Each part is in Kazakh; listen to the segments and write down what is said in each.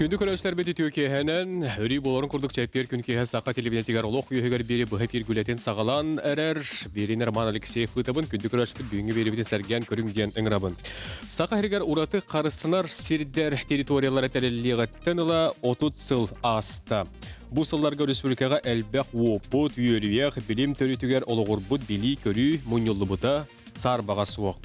Күндү көрәшләр бит Türkiye'нен өри боларын курдук чәппер күнкеһе сака телевизиятигар олох үйөгөр бери быһапир гүлетен сагалан әрәр берин Роман Алексеев ытабын күндү көрәшләр бүгүнгү берибитен сәргән көрүнгән ыңрабын. Сака хәргәр ураты карыстынар сирдер территориялары тәреллигәттәнла 30 сыл аста. Бу сылларга республикага әлбәк опут үйөлүяк билим төрүтүгәр ологорбут били көрү муньоллубута сарбага суак.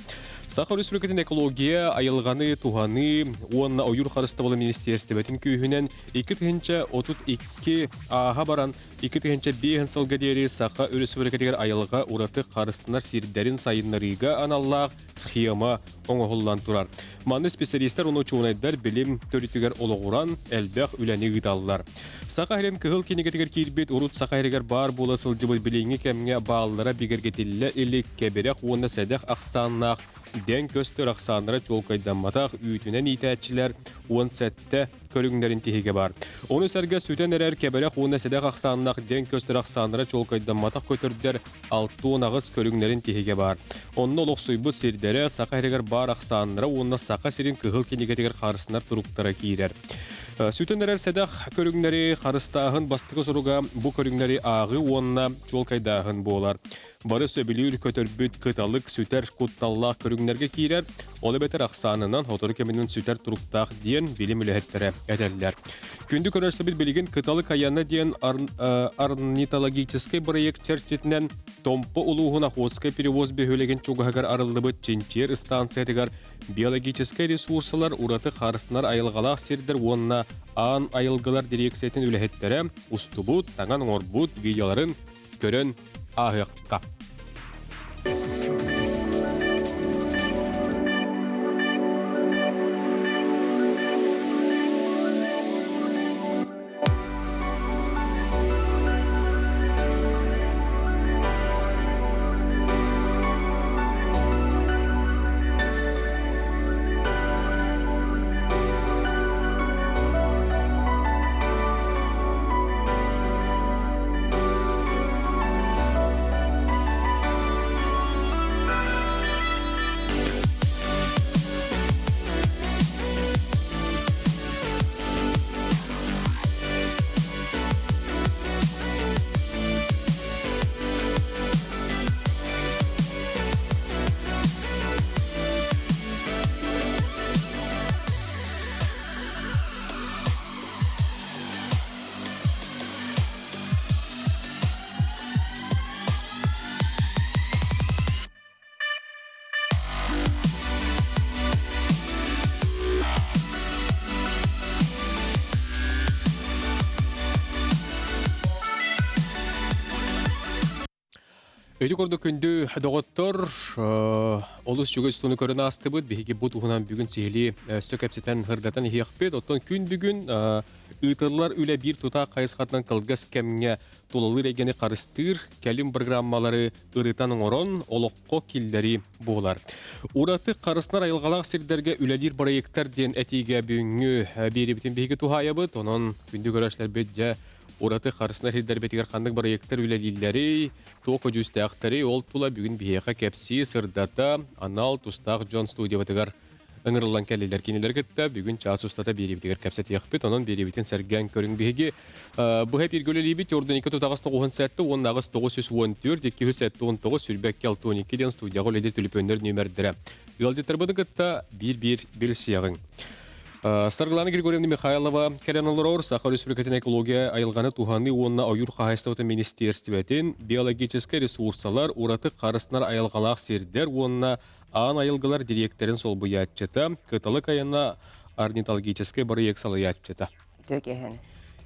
Саха Республикатын экология айылғаны туғаны онна ойыр қарыстыбылы министерстебетін күйінен 2-32 аға баран 2-5 сылға дері Саха Республикатығыр айылға ураты қарыстынар сирдерін сайынларыға аналлақ схема оңығылан тұрар. Маны специалистер оны чуынайдар білім төрітігер олығыран әлбәқ үләні ғыталылар. Саха әрен кығыл кенегетігер кейірбет ұрут Саха әрегер бар болы сылдыбыл біліңі кәмге бағылара бігергетілі әлік кәберек оны сәдәқ ақсаннақ ден көстер ақсанлары чолкайданматақ үйтінен итәтчілер 10 сәтті көрігіндерін тегеге бар. Оны сәрге сүтен әрәр кәбірек оны сәдәқ ақсанлақ ден көстер ақсанлары чолкайданматақ көтірдер 6 ағыз көрігіндерін тегеге бар. Оны олық сұйбыт сердері сақа әрегер бар ақсанлары оны сақа серін кығыл кенегетегер қарысынар тұруқтара кейдер. Сүтен әрәр сәдәқ көрігіндері қарыстағын бастығы сұруға бұл көрігіндері ағы онына чолкайдағын болар. Бары сөбілер көтірбіт қыталық сүтер құтталлақ көрігіндерге кейдер, олы бәтір ақсанынан отыры кәмінің сүтер тұруқтақ дейін білім үліхеттері әтәлілер. Күнді көрерсі біл білген қыталық аяны дейін орнитологический проект чәрчетінен Томпы улуғына ходскай перевоз бөхөлеген чуғағар арылыбыт ченчер станциятығар биологический ресурсалар ураты қарысынар айылғалақ сердер онына ан айылғалар дирекциятын үліхеттері ұстыбыт, таңан орбыт видеоларын көрін ағыққа. Өйді көрді күнді доғыттыр, олыс жүгі үстіні көріні асты бұд, бейге бұд ұғынан бүгін сейлі сөк әпсетен ғырдатан еқпет. Оттан күн бүгін ұйтырлар үлі бір тұта қайысқатынан қылғас кәміне толалыр егені қарыстыр, кәлім программалары ұрытаның орын, олыққо келдері болар. Ураты қарысынар айылғалақ сердерге үләлер проекттар ден әтеге бүгінгі бері бітін бейге тұхая бұд, онын күнді көрәшлер бәдже Ураты қарысынар хиддер бетігер қандық проекттар үләлілері, тоқы жүсті ақтары, ол тұла бүгін бейеқа кәпсі, сырдата, анал, тұстақ, Джон студия бетігер ұңырылан кәлелер кенелер кетті, бүгін час ұстата бері бетігер кәпсет еқпет, онын бері бетен сәрген көрін бейге. Бұхай пергөлі бет, ордың 2-9 сәтті, 10-914, 2 сәтті 19, сүрбәкке 6-12 ден студияғы оледе түліпөнер нөмірдірі. Ғалдеттір бұды күтті бір сияғың. Старглана Григорьевна Михайлова, Керенолор, Саха Республикатын экология айылғаны туғаны онына ойыр қағайстауты министерстібетін биологический ресурсалар ураты қарысынар айылғалақ сердер онына ан айылғалар директорын сол бұятчыта, кыталық айына орнитологический проект салаятчыта.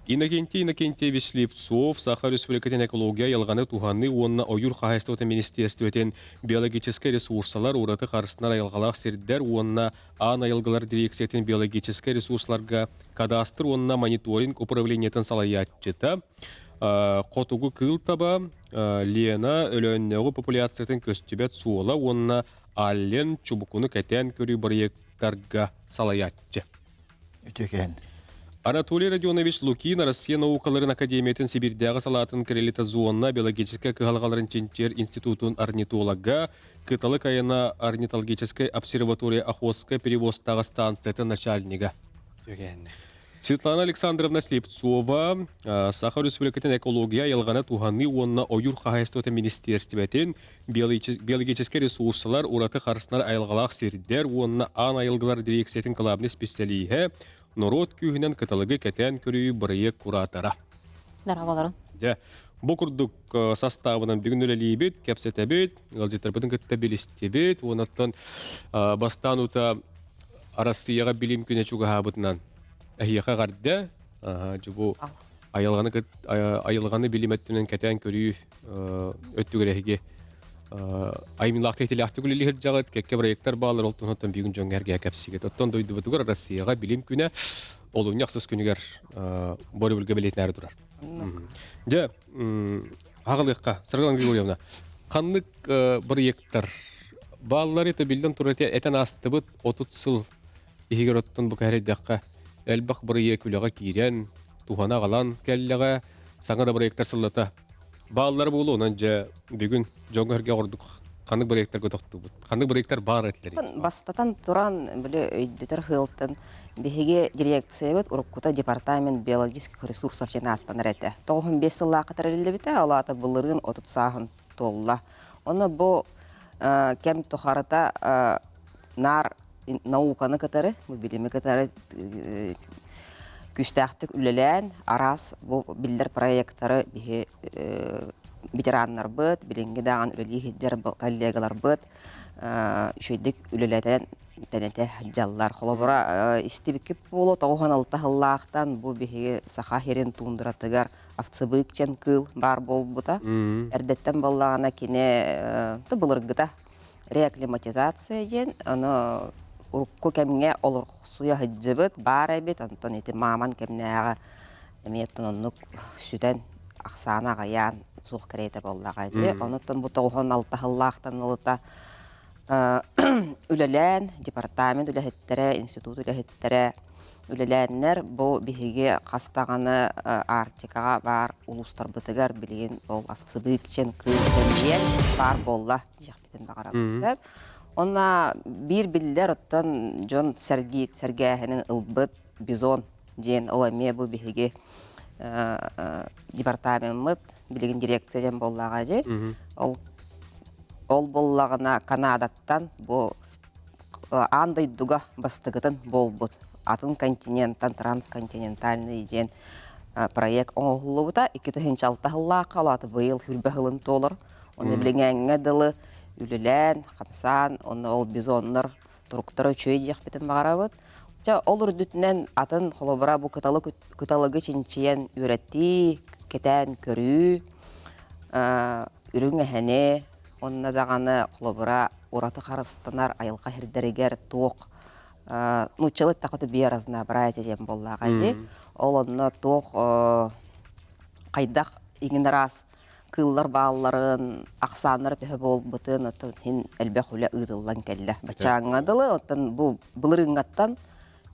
Иннокентий Вишлипцов, Саха Республикатын экология айылғаны туғаны онына ойыр қағайстауты министерстібетін биологический ресурсалар ураты қарысынар айылғалақ сердер онына ан айылғалар дирекциятын биологический ресурсларға кадастр онына мониторинг управлениетін салаятчыта. Қотуғы кыл таба Лена өлөннегі популяциятын көстібет суыла онына аллен чубукуны кәтен көрі проекттарға салаятчы. Өтекен. Анатолий Родионович Лукин, Россия наукаларын академиятын Сибирдегі салатын кіреліті зуонна биологическая кығалғаларын ченчер институтын орнитолога, кыталық айына орнитологическая обсерватория Охотская перевозтағы станциятын начальнига. Светлана Александровна Слепцова, Саха Республикатын экология ялгана туханны онна ойур хахайстота министерстветен биологический ресурслар ураты харыснар айылгалақ сердер онна ан айылгалар дирекциятын калабны специалиhe Нород күйінен каталығы кәтен көрі бірайек куратара. Дарабаларын. Бұл күрдік составынан бүгін өлелейбет, кәпсетәбет, ғалжеттарбетін күттәбелістебет, онаттан бастан ұта Россияға білім күне чуға хабытынан әйеқа ғарды, бұл айылғаны білім әттінен кәтен көрі өттігірәйге Айминлақты етілі ақты күлілі жағыт, кәкке проекттар бағалар олтын оттан бүгін жоң әрге кәпсігет. Оттан дойды бұтығыр Россияға білім күні олуын яқсыз күнігер бөрі білгі білетін әрі тұрар. Де, ағылыққа, Саргалан Григорьевна, қанлық проекттар бағалар еті білден тұрар әтен асты бұт 30 сыл егер оттан бұл кәрейдіққа әлбақ проект күліға кейрен, туғана қалан кәліға саңа да проекттар сыллата. Bağlar bolu ondan bugün joңгөргө ордук кандык проекттер көтөктү бут. Кандык проекттер бар этлер. Бастатан туран биле өйдөтөр хылтын биһиге дирекция бит уруккута департамент биологических ресурсов жана аттан рете. 95 жылга катарылды бите алата булырын 30 сагын толла. Оны бу кем тохарата нар науканы катары, бу билими катары Күстәқтік үлелән, арас, бұл білдер проекттары ветераннар бұд, білінгі даған үлелі хеддер коллегалар бұд, үшейдік үлеләтен тәнәте жаллар. Қолабыра істебікіп болу, тоғын алтағыллақтан бұл бігі сақа херен туындыратығар авцыбык чен кыл бар бол бұта. Әрдеттен болағына кене бұлырғыда реаклиматизация ен, оны ұрыққы кәміңе олыр суя хыджыбыт, бар әбет, онтон еті маман кәмінәға әметтен онық сүтен ақсана ғаян суық кәрейті боллаға же. Онытын бұта оған алтағыллақтан ұлыта үлелән, департамент үләхеттері, институт үләхеттері үлеләннер бұл біхеге қастағаны Арктикаға бар ұлыстар бұтығар білген бұл авцыбык чен күйден бар болла жақпетін бағара бұтсап. Онна бир биллер оттан Джон Сергеевнин ылбыт бизон ден оламе бу биһиге департамент билеген дирекциядан боллага же. Ол боллагына Канадаттан бу андай дуга бастыгытын болбут. Атын континенттан трансконтинентальный ден проект оңолубута 2006 жылга калаты быйыл хүрбәһылын толыр. Оны билгәнгә дылы үлелән, қамсан, оны ол бизоннар тұруқтары чөй дейік бітін бағарабыд. Ол үрдітінен атын қолыбыра бұл кыталығы ченчейен үйретті, кетен көрі, үрің әхәне, онына дағаны қолыбыра ораты қарыстынар айылға хердерігер тоқ. Нұтчылы тақыты бейер азына бір әтеден боллаға де. Ол онына тоқ қайдақ еңін рас кыллар балларын аксаннар төһө болбутын отон хин элбе хуля ыдыллан келле бачаңадылы отон бу былырыңаттан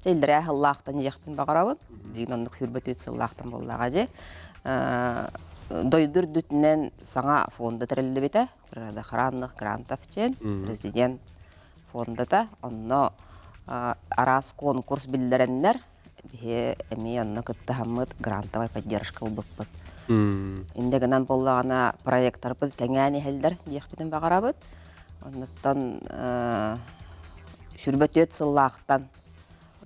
желдере халлахтан жакпин багарабын бигнонлук хүрбөт өтсыллахтан боллага же дойдур дүтнен саңа фонда терелли бите бирде харанлык грантов чен президент фондата онно арас конкурс билдереннер бие эми онно кыттахамыт грантовая поддержка булбут. Индегенен боллагана проекттар бит кеңәни хәлдер диякбитен багарабыт. Оннан шүрбәт өтсыллахтан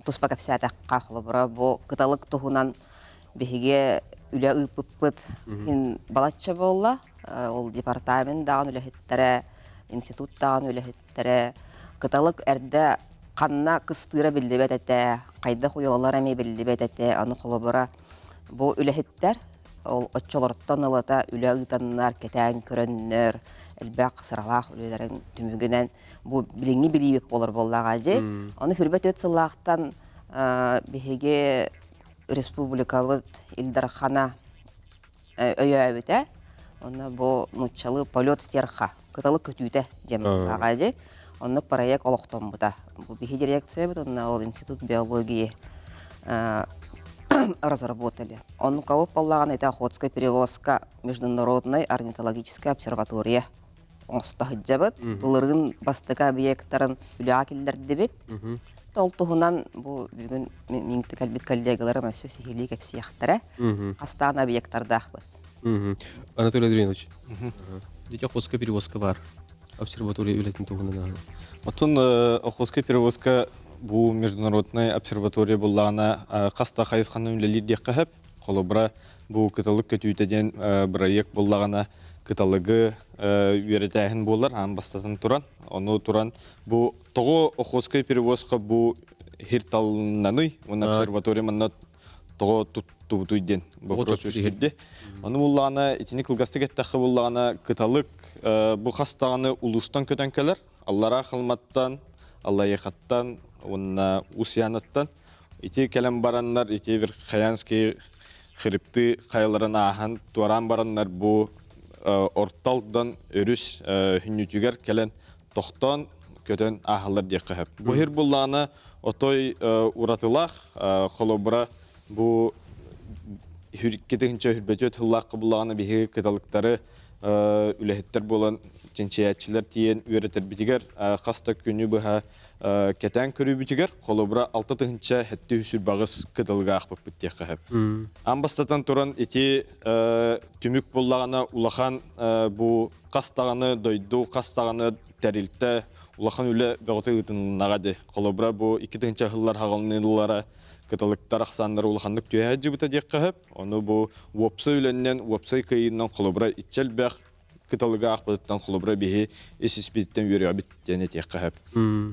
туспа капсатакка хлобра бу кыталык тухунан биһиге үлә ыппыт ин балачча болла. Ол департамент даган үләһеттере, институт даган үләһеттере кыталык әрдә канна кыстыра билдебет әтә, кайда хуялар әме билдебет әтә, аны хлобра бу үләһеттер ол отчолорттан алата үләгитаннар кетән көрөннөр элбәк сыралах үлеләрен түмүгенән бу билеңи билип болор боллага же аны хүрбәт өтсыллахтан биһиге республикабыт Илдархана өйәбетә аны бу нучалы полет стерха кыталы көтүтә демага же аны проект олоктон бута бу биһи дирекция бит аны ол институт биологии разработали. Он кого полаган это охотская перевозка международной орнитологической обсерватории. Он стахиджабат, булырын бастыка объекттарын үләкиллер дебет. Толтуһунан бу бүгүн минти калбит коллегаларым өссө сихили кепсияхтара. Астан объекттардах бит. Анатолий Андреевич. Дитя охотская перевозка бар. Обсерватория үлетин тугунан. Отун охотская перевозка бу международная обсерватория буллана каста хайсханын үлелир деккахеп. Холобра бу кыталык көтүйтеден проект буллагана кыталыгы үйрөтәһин булар, бастатын туран. Ону туран бу того охотская перевозка бу хирталнаны, он обсерватория манна того туйден вопрос үскедде. Ону буллагана итини кылгасты кеттахы буллагана кыталык бу хастаганы улустан көтөнкелер, Аллара хылматтан, Аллаяхаттан, онна усянаттан ити келем бараннар, ити вер хаянский хрипты кайларын ахан туаран бараннар бу орталдан өрүс хүннүтүгер келен тохтон көтөн ахалар деккахып. Бу хир буллана отой уратылах холобра бу хүркетинче хүрбөтөт хыллак буллагана биһи кыталыктары үлехеттер болан чинчиятчылар тиен үйрөтер битигер хаста күнү быха кетен көрү битигер холобра 6 тыгынча хетти хүсүр багыс кыталга акпып биттеккахып. Амбастатан туран ити түмүк буллагана улахан бу кастаганы дойду кастаганы терилте улахан үле бөгөтө ытыннагады. Холобра бу 2 тыгынча хыллар хагалнылары кыталыктар аксандар улаханнык түйәҗи бит деккахып. Оны бу вопса үленнен вопса кыйыннан холобра итчел бәх кыталыга акпыттан холобра биһи эсиспиттен үрә биттене теккахып.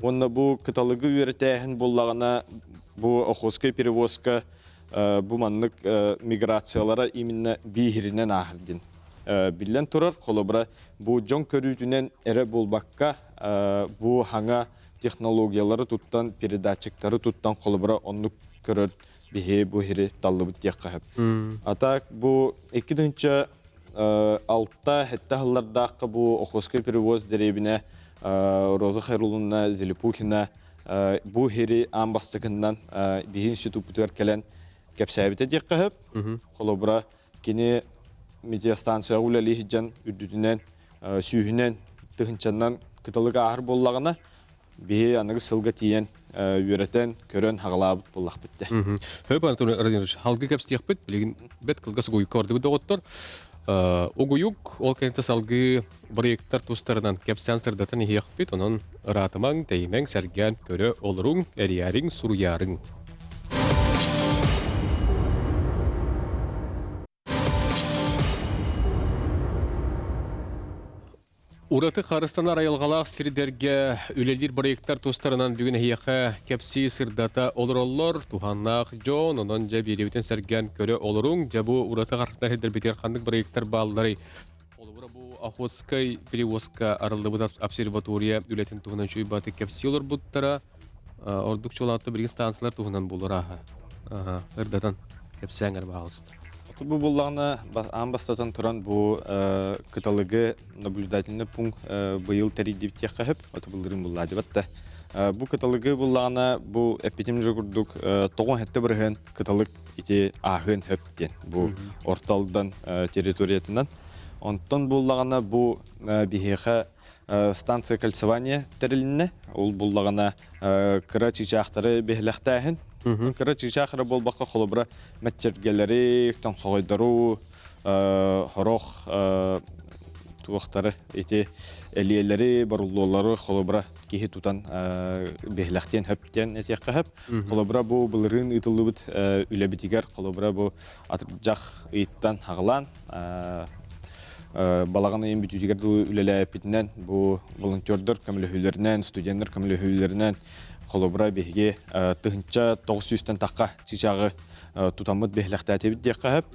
Онна бу кыталыгы үрәтәһин буллагана бу охотская перевозка бу маннык миграциялара именно бихиринен ахырдин. Билен турар холобра бу жон көрүтүнен эре болбакка бу хаңа технологиялары туттан передатчиктары туттан холобра оннук көрөт биһи бу хири таллыбыт теккахып. Атак бу 2-нче алта хеттахлардакы бу охотская перевоз деребине Роза Хайрулловна Зелепухина бу хири амбастыгыннан биһи институттар келен кепсәбите деккахып. Холобра кини метеостанция улали хиҗан үдүтүнен сүйүнен тыгынчаннан кыталыга ахыр боллагына биһи аныгы сылга тиен үйрөтен көрөн хагалабыт буллак битте. Хөп Анатолий Андреевич, халгы кепстиях бит, билген бет кылгасы гой көрдү бит доктор. Огуюк ол кенте салгы проекттар тустарынан кепсянстырдатын иһиях бит, онун ратымаң теймең сәргән көрө олоруң, эриярың, суруярың. Ураты Қарыстан арайылғалақ сирдерге үлелер проекттар тустарынан бүгін хияқа кепси сырдата олыроллар туханнақ жон, онын жа беребітен сәрген көрі олырың, жа бұл Ураты Қарыстан хедер бетер қандық проекттар балылары. Олыбыра бұл охотскай перевозка арылды бұд обсерватория үлетін туғынан шөй баты кепси олар бұдтара, ордық чоланты бірген станциялар туғынан болыр аға. Үрдатан кепси әңір бағылысты. Бу буллагына амбастатан туран бу кыталыгы наблюдательный пункт быйыл теридип теккахып, аты булдырын буллады батта. Бу кыталыгы буллагына бу эпидемия курдук тогон хетте бирген кыталык ити ахын хөптен бу орталдан территориятынан. Онтон буллагына бу бихеха станция кольцевания терилинне, ол буллагына кыра чичактары бехлехтахын. Кырачы шахара болбаққа холобра мәтчергелері, таңсоғайдару, хорох туақтары, еті әлиелері, баруллолары холобра кейі тутан бехләқтен хөптен әтеққа хөп. Холобра бұл бұлырын ұтылы бұд үләбітігер, холобра бұл жақ ұйттан хағылан. Балағаны ең бүтігер үләлі әпетінен бұл волонтердер көмілі студенттер көмілі холобра беге тыгынча 900-тен таққа чичағы тутамыт бехләқтәте бит деккахып.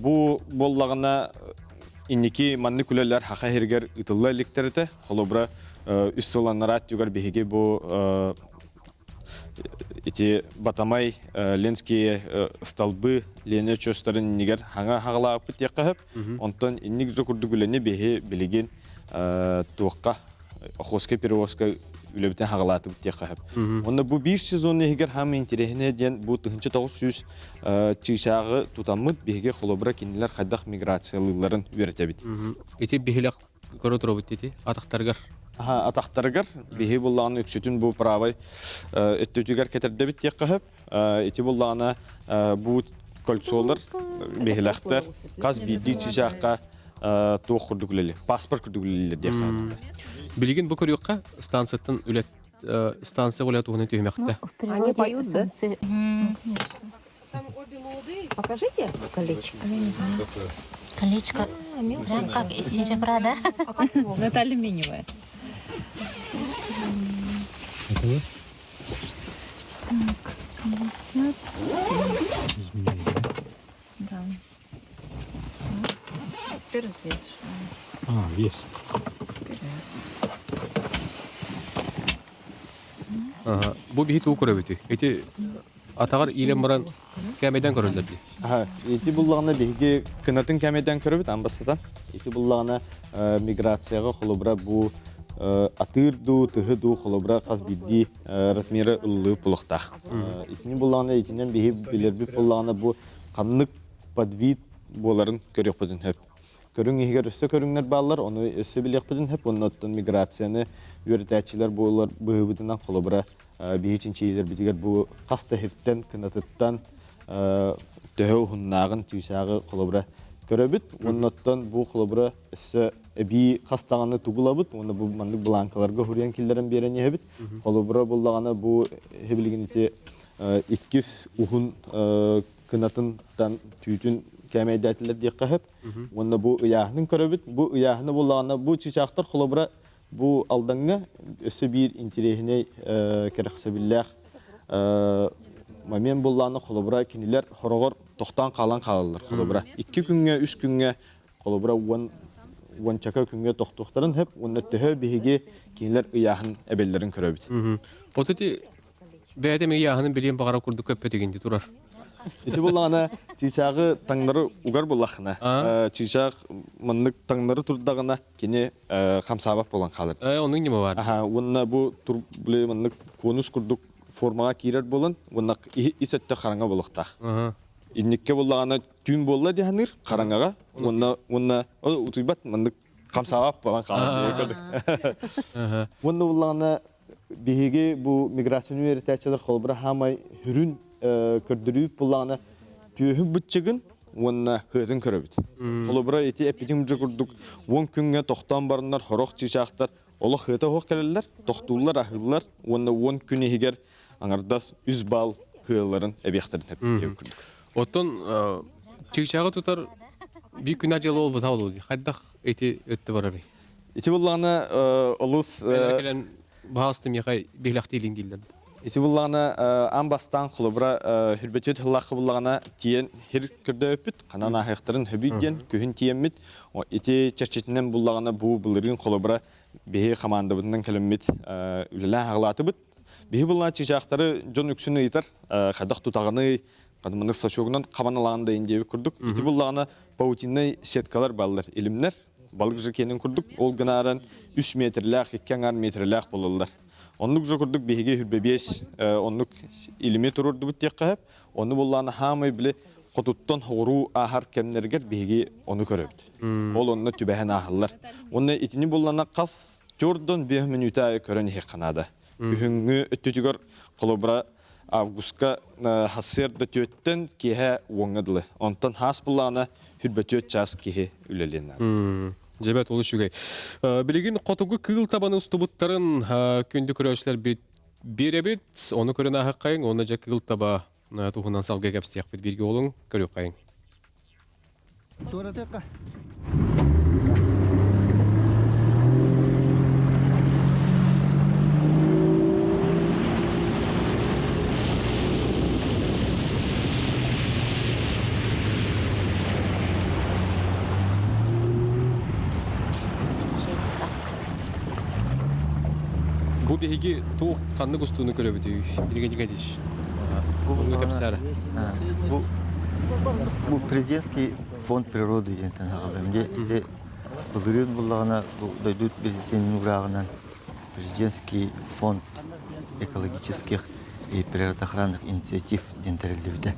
Бу боллагына инники манны күләләр хака хергер ытылла электрите холобра үс сыланнарат югар беге бу ити батамай ленские столбы лене чөстөрүн нигер хаңа хагалап бит деккахып. Онтон инник жокурду күләне беге билеген туакка охотская перевозка үлебитен хагалаты битеккахып. Онда бу 1 сезонны егер хам интересне ден бу 900 чишагы тутамыт беге холобра кинилер хайдах миграциялыларын үйрәтә бит. Ити бихилак көрөтөрө бит ити атактаргар атақтарыгар биһи буллаганы үксүтүн бу правай өттүтүгер кетердебит тиек кахып ити буллагана бу кольцолар бихилахтар каз биди чижакка туох курдугулели паспорт курдугулели диек кахып Билигин бу көрүкка станцияттан үлет станция болот уны төймөктө. Они поют, да? Покажите колечко. Я не знаю. Колечко прям как из серебра, да? Ну, это алюминиевое. Так, 50. Да. Теперь взвешиваем. Вес. Теперь вес. Ага. Бу бихи туу көрөбүтү. Эти атагар илем баран кемеден көрөлдөрдү. Ити буллагана биһиги кынатын кемеден көрөбүт амбастатан. Ити буллагана миграцияга холобра бу атырду тыһыду холобра каз бидди размеры ыллы булактах. Итини буллагана итинен биһи билерби буллагана бу каннык подвид боларын көрөк бүтүн хеп. Көрүң игер өссө көрүңнөр баллар, оны өссө билек бүтүн хеп, оннотон миграцияны үйрөтәчилер болар быһыбытынан холобра биһичинчилер битигер бу каста хеттен кынатыттан төһө хуннагын тишагы холобра көрөбүт. Оннотон бу холобра өссө би кастаганы тугулабыт, оны бу мандык бланкаларга хүрен киллерен берени хебит. Холобра буллаганы бу хебилигинити 200 ухун кынатындан түтүн кемейдәтилер дип кахып. Онда бу ыяһның көрөбүт. Бу ыяһны буллаганы бу чичактар холобра бу алдыңга өсө бир интересине керексе биллах момент булланы холобра кинилер хорогор токтан калан калалар холобра 2 күнгө 3 күнгө холобра он чака күнгө токтоктарын хеп онда төһө биһиги кинилер ыяһын эбеллерин көрөбүт. Отути бәдем ыяһын билем багара курдук көппө дегенди турар. Ити булланы чичагы таңнары угар буллахна. Чичаг мындык таңнары турдагына кини камсабап болгон калыр. Оның неме бар? Онна бу тур биле мындык конус курдук формага кирер болон, онна исетте караңга болуктак. Инникке буллагана түн болла диханыр караңгага. Онна утуйбат мындык камсабап болгон калыр. Онна буллагана биһиги бу миграция университетлер холбра хамай хүрүн көрдүрүп буллагана түйөһү бүтчүгүн онна хытын көрөбүт. Холобра эти эпидем жогурдук 10 күнгө токтон барындар хорок чичактар оло хыта хок келелер токтуулар ахыллар онна 10 күнү эгер аңардас 100 балл хылларын эбектерин тепип. Оттон чичагы тутар бир күнө жыл болбу табылды. Кайдак эти өттү барары. Эти буллагана олус Баастым яхай бейлактилин дилдер. Ити буллагана амбастан холобра хүрбөтөт хыллакы буллагана тиен хир кирде өпүт, канана хактарын хөбүйден көһүн тиеммит. Ити чечетинен буллагана бу булырын холобра беһи командабытынан келеммит үлеле хаглатыбыт. Беһи булла чичактары жон үксүнө итер, кадак тутаганы кадымны сачогунан кабаналаганда индеби курдук. Ити буллагана паутинный сеткалар баллар, илимнер. Балык жекенин курдук, ол гынаран 3 метрлак, 2 метрлак болалар. Онлук жокурдук биһиге хүрбебес, онлук илими турурду бут тек кап, оны булланы хамай биле котуттан хору ахар кемнергер биһиге оны көрөбүт. Ол онны түбәһен ахаллар. Онны итини буллана кас жордон 5 минута көрөн хек канада. Бүгүнгү өттүгөр колобра августка хасерде төттен кеһе оңгыдлы. Онтан хас булланы хүрбөтөт час кеһе үлеленер. Жебет олы шүгей. Білеген қотуғы кыл табаны ұстыбыттарын күнді көрәшілер беребет, оны көрін ағы қайын, оны жа кыл таба тұғынан салға кәпістияқ бет берге олың көрі қайын. Бу биһиги тух канны густуны көрөбүт. Билген дигәдиш. Бу капсара. Бу президентский фонд природы дигән хагалымда ите булырын буллагына бу дойдут президенттин урагынан президентский фонд экологических и природоохранных инициатив дендерилдибде.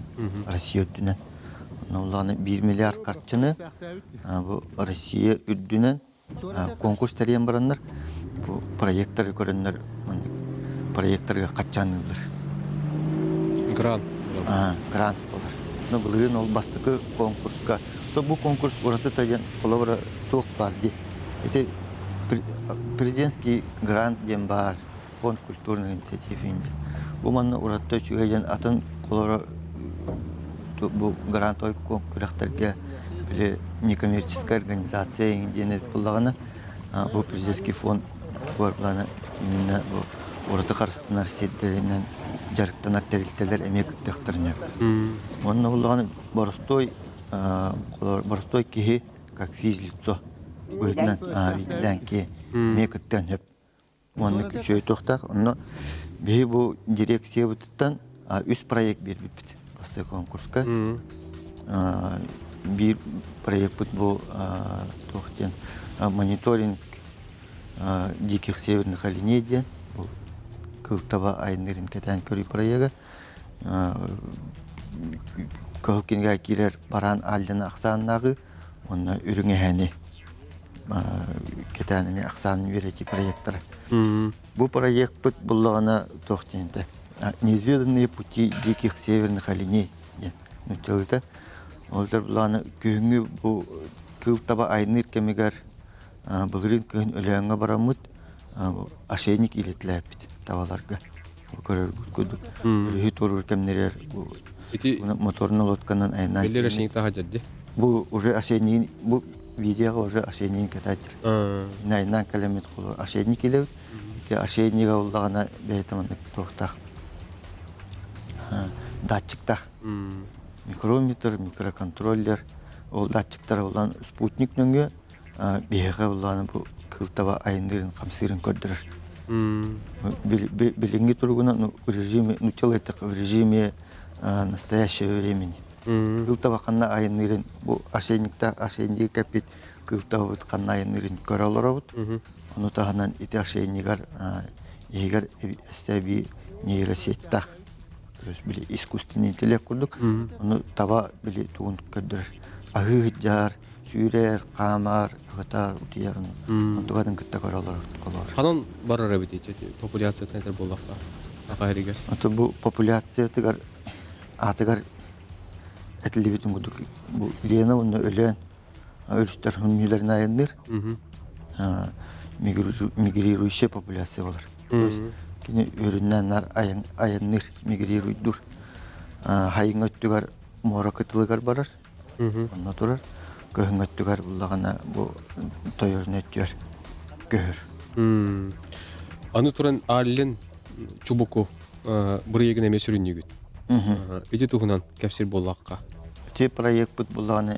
Россия үддүнөн. Нулланы 1 миллиард картчыны бу Россия үддүнөн конкурс терен бараннар бу проекттар көрөннөр проекттарга каччанылар. Грант. Грант болар. Но булырын ол бастыкы конкурска. То бу конкурс ураты таган колобра тух барди. Это президентский грант дем бар, фонд культурной инициативы инде. Бу манна ураты чугаян атын колобра бу грантой конкурстерге биле некоммерческая организация инденер буллагана бу президентский фонд барбана именно бу ураты карыстынар сеттеринен жарыктанар терилтелер эмек тыктырны. Манна буллагана боростой кихи как физлицо. Видлен ки эмек тыктан. Манна көчөй токтак, онно бу дирекция бутуттан үс проект бербит. После конкурска bir проект был тохтен мониторинг диких северных оленей ден был кылтаба айнырын кетен көрі проекта кылкинга кирер баран алдын аксаннагы онна үрүңэхени кетеними аксанын берети проекттар. Бу проект тут буллагана тохтенде неизведанные пути диких северных оленей ден. Ну телета олдар буланы күйүнгү бу кылтаба айныр кемигер былырын күйүн өлөңгө барамыт ошейник илетлепит табаларга көрөргүт көдүк үрү турur кемнерер бу моторный лодканан айнан Беллер ошейник тага жадди. бу уже ошейник бу видеого уже ошейник кетатыр айнан калемет кулу ошейник илеп те ошейнига улдагана бейтаман токтак датчиктак микрометр, микроконтроллер, ол датчиктар olan спутник нөңгө беге olan бу кылтаба айындырын камсырын көрдүрөр. Билинги тургуна режиме, человек в режиме настоящего времени. Кылтаба канна айындырын бу ошейникта ошейник капит кылтаба канна айындырын көрөлөрөбүт. Ону тагынан ите ошейнигар егер эстеби нейросеттах то есть били искусственный интеллект курдук, оно таба били туун көддөр агыжар, сүйрер, камар, хатар утиярын, онтугадын кытта көрөлөр колор. Канан барар бит популяция тентер боллакка. Акайригер. Ото бу популяция тигар атыгар этилибитин курдук. Бу лена онно өлөн өрүстөр хүннүлөрүн айындыр. Мигрирующая популяция болар. То есть кини өрүннән айынныр мигрируйдур. Хайын өттүгөр моракытылыгар барар. Онна турар. Көһүн өттүгөр буллагана бу тойорун өттүр. Көһөр. Аны туран аллен чубуку бырыйгын эмес үрүннүгүт. Эти тугунан кепсир боллакка. Те проект бут буллагана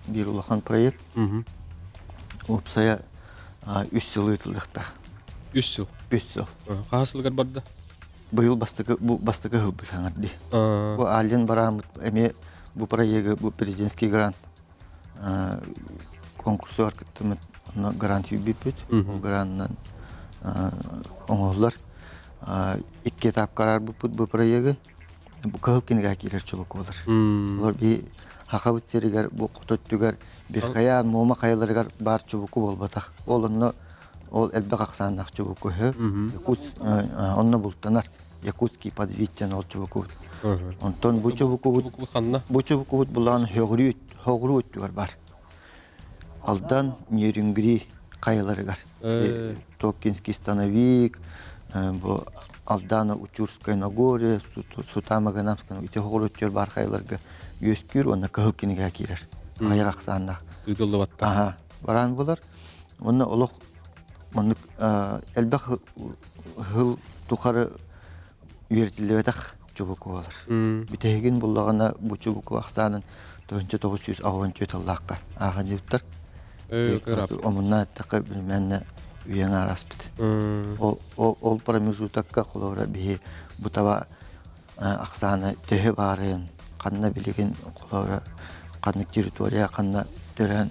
бир улахан проект. Опсая 3 жыл ытылыкта. 3 жыл. 3 жыл. Каасылыгар барда? Быйыл бастыгы хыл бысаңарды. Бу ален барамыт эме бу проект бу президентский грант. Конкурс аркыттымыт грант юбипет. Бу гранттан оңоллар 2 этап карар бу проект. Бу кылкинге кирер чулук болор. Булар би хакабыт серигер бу кототтугар бир каян мома каяларыгар бар чубуку болбатак. Ол элбек аксаннак чубуку Якут онно бултанар Якутский подвидтен ол чубуку. Онтон бу чубуку булан хогрут бар. Алдан нерүнгри каяларыгар. Токинский становик, бу Алдана Учурская Нагорье, Сутамаганамская, ите хогруттер бар каяларга өскүр, онна кылкинге кирер. Каяк аксаннак. Үтүлдүбатта. Баран булар. Онна олох Монук элбек хыл тухары үйертилебетак чубуку болар. Битеген буллагана бу чубуку аксанын 1960 жыллакка агадыптар. Омунна такы билменне үйен араспыт. Ол промежутакка колора бии бутава аксаны төһө барын канна билеген колора канны территория канна төрен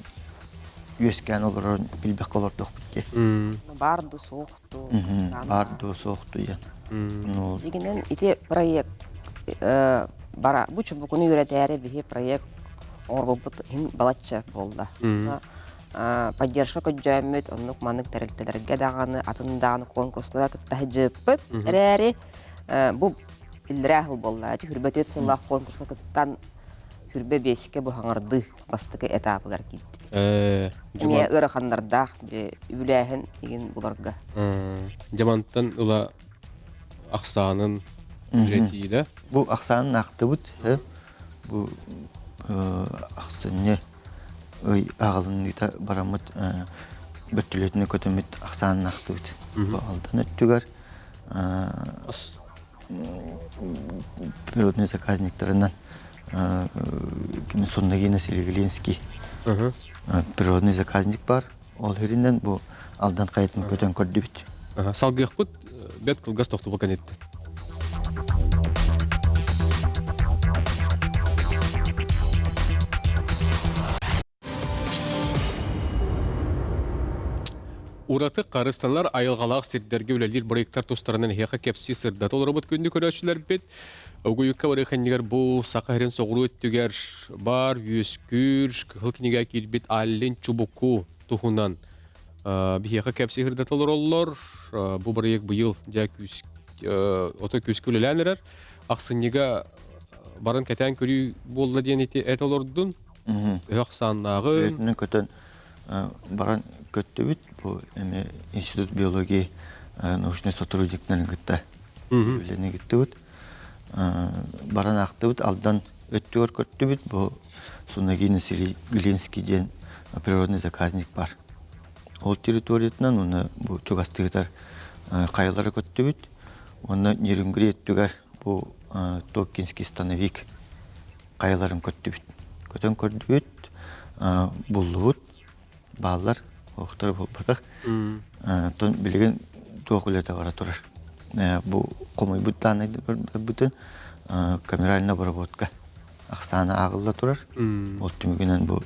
Юскан олорон билбек колордук битти. Барду соохту. Барду соохту я. Дигинен ите проект бара бу чубукуну үйрөтөөрү бихи проект орбобут хин балачча болду. поддержка көджөммүт, оннук манык тәрелтелерге даганы, атындаганы конкурстарда кыттахы жыппыт. Әрәри бу илрахыл болла. Хүрбөтөт сыллах конкурса кыттан хүрбө беске бу хаңарды бастыкы этапыгар китти. Эме ыраханнарда үләһен деген буларга. Жаманттан ула ақсанын үретейді. Бу аксанын актыбыт, бу аксыны ой агылыныта барамыт бөттүлөтүнө көтөмөт аксанын актыбыт. Бу алдан өттүгөр природный заказниктарынан ким Соннагина Селигленский природный заказник бар. Ол херинен бу алдан кайтын көтөн көрдүбүт. Салгықпыт бет кылгас тоқтуға кәнетті. Ураты қарыстанлар айылғалақ сирдерге өлелер проекттар тустарынан хеқа кепси сырдат оларабыт күнді көрәшілер бет. Аугүйікка барықаннегер бұл сақарен соғыру өттігер бар, үйескүр, қылкінеге келбет аллен чубуку тұхынан. Бихеқа кепси сырдат олар. Бұл проект бұйыл оты күскі өлеләнерер. Ақсыннеге барын кәтен көрі болды ден әт олардың. Өқсаннағын. Өтінің көтен баран көттөбүт, бу эме институт биологии научный сотрудниктерин гытта билени гыттыбыт. Баран актыбыт, алдан өттүгөр көттүбүт, бу Соннагина Селигленский ден природный заказник бар. Ол территориятынан уна бу чугастыгытар кайылары көттүбүт. Оны Нерюнгри өттүгөр бу Токинский становик кайыларын көттүбүт. Көтөн көрдүбүт, буллубут, баллар Охтар болбатак. Тон билеген тоокулета бара турар. Бу комой буттаны бүтүн камеральная обработка. Аксаны агылла турар. Ол түмүгүнөн бу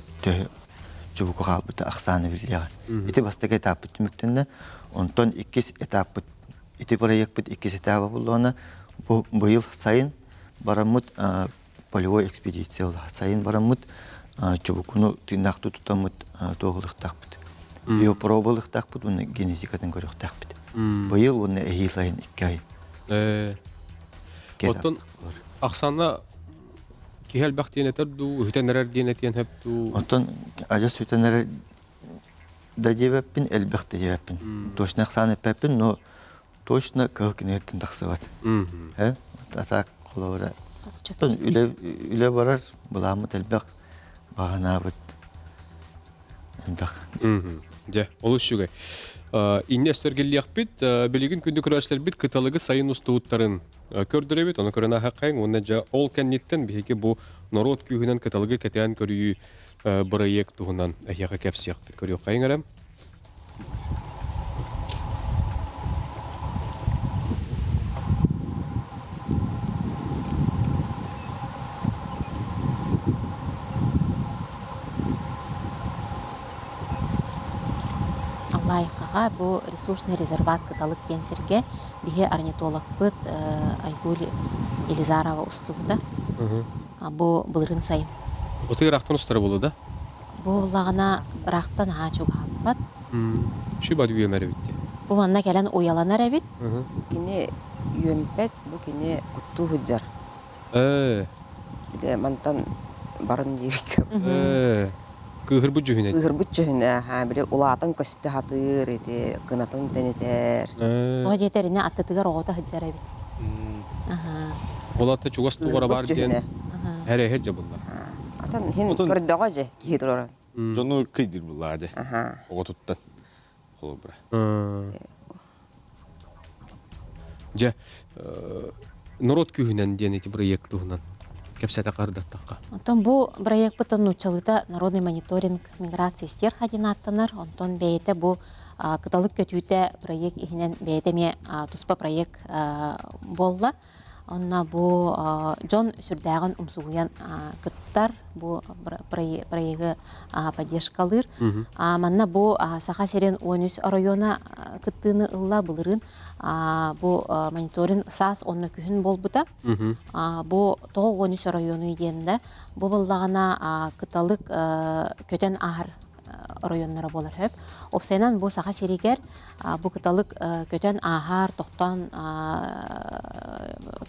жубуку калбыта аксаны билген. Ити бастык этап түмүктүндө онтон 2 этап ити проект 2 этап болгона бу быйыл сайын барамыт полевой экспедиция сайын барамыт жубукуну тыйнактуу тутамыт тоогулуктакпыт. Биопробалыктакпыт, уну генетикадан көрөктакпыт. Быйыл уну эйилайын 2 ай. Оттон аксана кихел бактиенетер ду хүтенерер диенетен хепту. Оттон ажас хүтенер да дебеппин, элбекте дебеппин. Точно аксаны пеппин, но точно кылкинеттен таксыбат. Атак колора. Оттон үле барар, буламыт элбек баганабыт. Де, олыс жүгай. Инне өстергелі бит, білеген күнді күрәшілер бит кыталығы сайын ұстуыттарын көрдірі бит, оны көріна хаққайын, оны жа ол кәннеттен бейке бұл народ күйінен кыталығы кәтән көріі бұрайек тұғынан әйеға кәпсияқ бит көрі қайын әрем. Лайхаға бұл ресурсный резерват кыталык тенсерге бихе орнитолог быт Айгуль Елизарова устугда. Бұл бұлырын сайын. Оты рақтан ұстары болу да? Бұл лағына рақтан хачуг хаппат. Шүй бады үйемәрі бітті? Бұл анна кәлін ояланар әбит. Кини үйемпет, бу кини кутту худжар. Биле мантан барын жебек. Кыгырбыт жүхіне? Кыгырбыт жүхіне, біле улатын көсті хатыр, қынатын тәнетер. Оға жетеріне аттытығар оғыта худжар әбит. Олаты чуғас туғара бар ден әрі әйет жабылла. Атын хин көрдіға же, кейдір оран. Жону кыйдыр булады. Оға туттан. Қолы бұра. Же, народ күйінен денеті проект тұғынан. Кепсәті қардаттаққа. Онтон бұл проект бұтын нучалыта народный мониторинг миграция стер хадинаттанар. Онтон бәйті бұл кыталык көтүйті проект ихінен бәйті туспа проект болла. Онна бұл жон сүрдәғын умсуғыян кыттар бұл проекты поддержкалыр. Манна бұл саха серен 13 района кыттыны ылла бұлырын бұл мониторинг сас онна күхін бол бұта. Бұл 13 районы еденді бұл бұллағына кыталык көтен ағыр районнары болар хөп. Опсайнан бу саха серигер бу кыталык көтөн ахар тохтан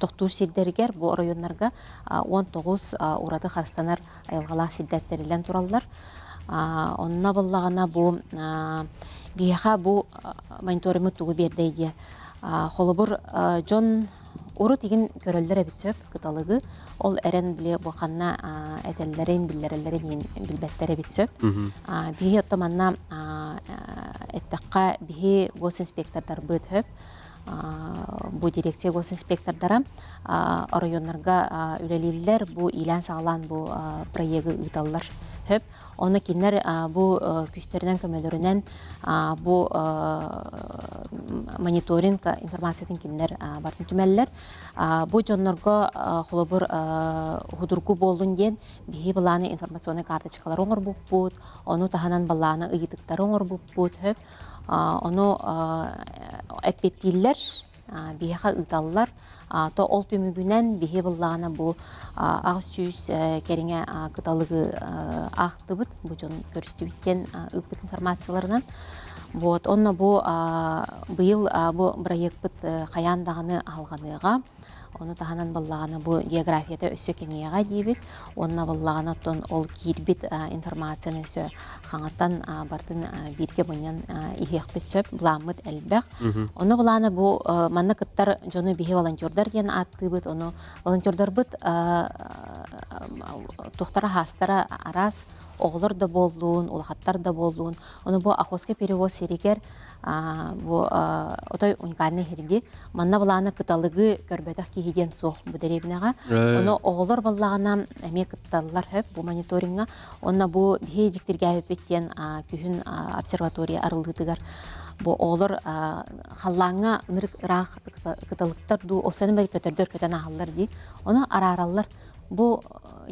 тохтур сирдергер бу районнарга 19 ураты харстанар айылгала сиддеттерилен тураллар. Онна боллагана бу биха бу мониторинг тугу бердейди. Холобур Джон уру тиген көрөллөр битсөп кыталыгы ол эрен биле бу ханна этеллерин биллерелерин билбеттере битсөп. Бии оттоманна эттакка бии госинспектордар быт хөп. Бу дирекция госинспектордара районнарга үлелиллер бу илан сагалан бу проекты ыталлар хөп. Оны кинер бу күстерден көмөлөрүнөн бу мониторинг информациятын кинер бартын түмеллер. Бу жоннорго холобур худургу болдун ден бии буланы информационный карточкалар оңор буппут, ону таханан баланы ыйытыктар оңор буппут хөп. Ону эппеттиллер биха ыталлар то ол түмүгүнен бихи буллана бу ак сүз кериңе кыталыгы актыбыт бу жон көрүстүбүттен ыппыт информацияларынан вот онна бу быйыл бу проектпыт каяндагыны алганыга оны таханан баллагана бу географияда өсө кеңейга дейбит онна баллагана тон ол кирбит информацияны өсө хаңаттан бартын бирге боньян ихекпит сөп буламыт элбек оны буланы бу манна кыттар жону бихи волонтердар ден аттыбыт оны волонтердар быт тухтара хастара арас оғлар да болуын, улахаттар да болуын. Оны бу Охотский перевоз серигер бу отой уникальный херди. Манна буланы кыталыгы көрбөтөх кихиден соқ бу деребинага. Оны оғлар баллагана эме кыталлар хөп бу мониторинга. Онна бу бихежиктерге өпеттен күхүн обсерватория арылдыгар. Бу оғлар халлаңа нырык ырах кыталыктар ду осаны бәл көтөрдөр көтөн ахаллар ди. Оны арараллар. Бу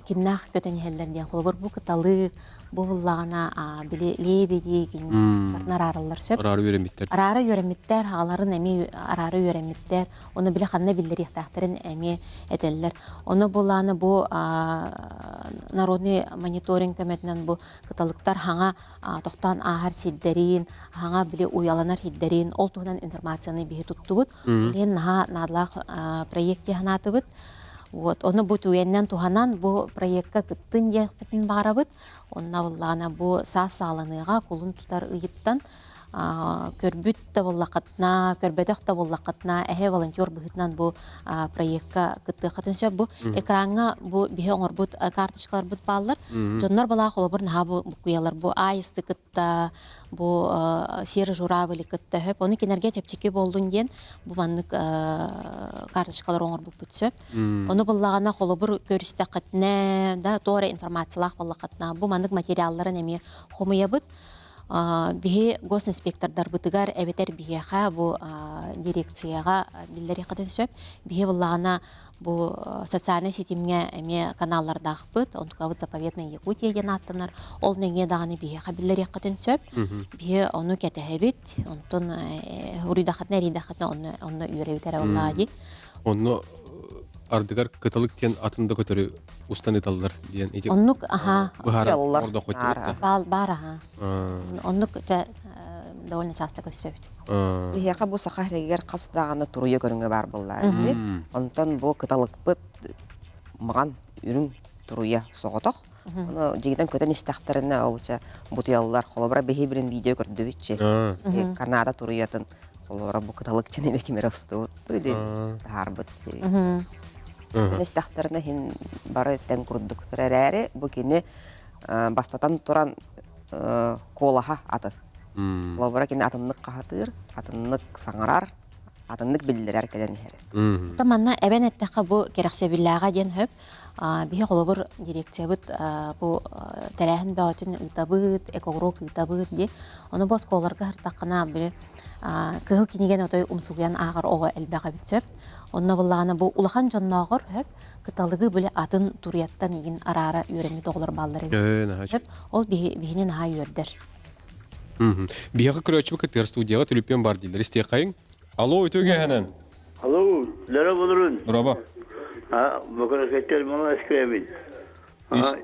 кимнах көтөн хеллер ден холбор бу кыталык бу буллагана биле лебеди кин нарараллар сөп арары йөремиттер хагаларын эми арары йөремиттер оны биле ханна билдери тахтарын эми этеллер оны буланы бу народный мониторинг көмөтүнөн бу кыталыктар хаңа токтан ахар сиддерин хаңа биле уяланар сиддерин ол тугунан информацияны бии туттубут лен надлах проекти ханатыбыт. Вот, оны бу туеннен туханан бу проектка кыттын жекпетин барабыт. Онна буллана бу сас салыныга кулун тутар ыйыттан көрбүт та боллакатна, көрбөтөк та боллакатна, эхе волонтер быгытнан бу проектка кытты хатынча бу экранга бу бихе оңорбут карточкалар бут баллар. Жоннор бала холобур наха бу куялар бу айсты кытта, бу серый журавли кытта хөп. Оны кинерге чепчеки болдун ден бу маннык карточкалар оңорбут бүтсөп. Оны буллагана холобур көрүстө кытне да тора информациялар боллакатна. Бу маннык материалларын эми хомуябыт. Бихи госинспектордар бытыгар эбетер бихиха бу дирекцияга билдери кадын сөп. Бихи буллагана бу социальный сетимге эме каналлардагыпыт. Онтукабыт заповедный Якутия ген аттынар. Ол неге даганы бихиха билдери кадын сөп. Бихи ону кетехебит. Онтун уридахатна ридахатна онны үйребитере боллаги. Онны ардыгар кыталык тен атында көтөрү устан италлар диен ити. Оннук аха ордо көтөрү. бар аха. Оннук довольно часто көсөбүт. Бихека бу сахарегер кастаганы туруя көрүнгө бар буллар. Онтон бу кыталыкпыт маган үрүн туруя соготок. Оны жигиден көтөн истактарына олча бутуяллар холобра бехи бирин видео көрдүбүтчү. Канада туруятын холобра бу кыталык ченеме кимеросту. Туйли харбыт. Истактарына хин бары тен курдуктар әрәре бу кини бастатан туран колаха аты. Холобра кини атыннык кахатыр, атыннык саңарар, атыннык билдерер келен хере. Таманна эбен эттеха бу керексе биллага ден хөп. Бихи холобур дирекциябыт бу тәрәһин бәүтүн ытабыт, экогрок ытабыт ди. Оны бос колларга хартакына бир кыгыл кинеген отой умсугян агар ого элбәгә битсөп. Онна буллагана бу улахан жоннагыр хөп кыталыгы биле атын турияттан еген арара үйренме тоглар баллары. Хөп ол бихинен ха үйрдер. Бияга көрөчү кытыр студияга төлөпөн бар дилер. Истек кайын. Алло, өтөгө ханан. Алло, лера болурун. Браво. Bakın sekter bana eskremin.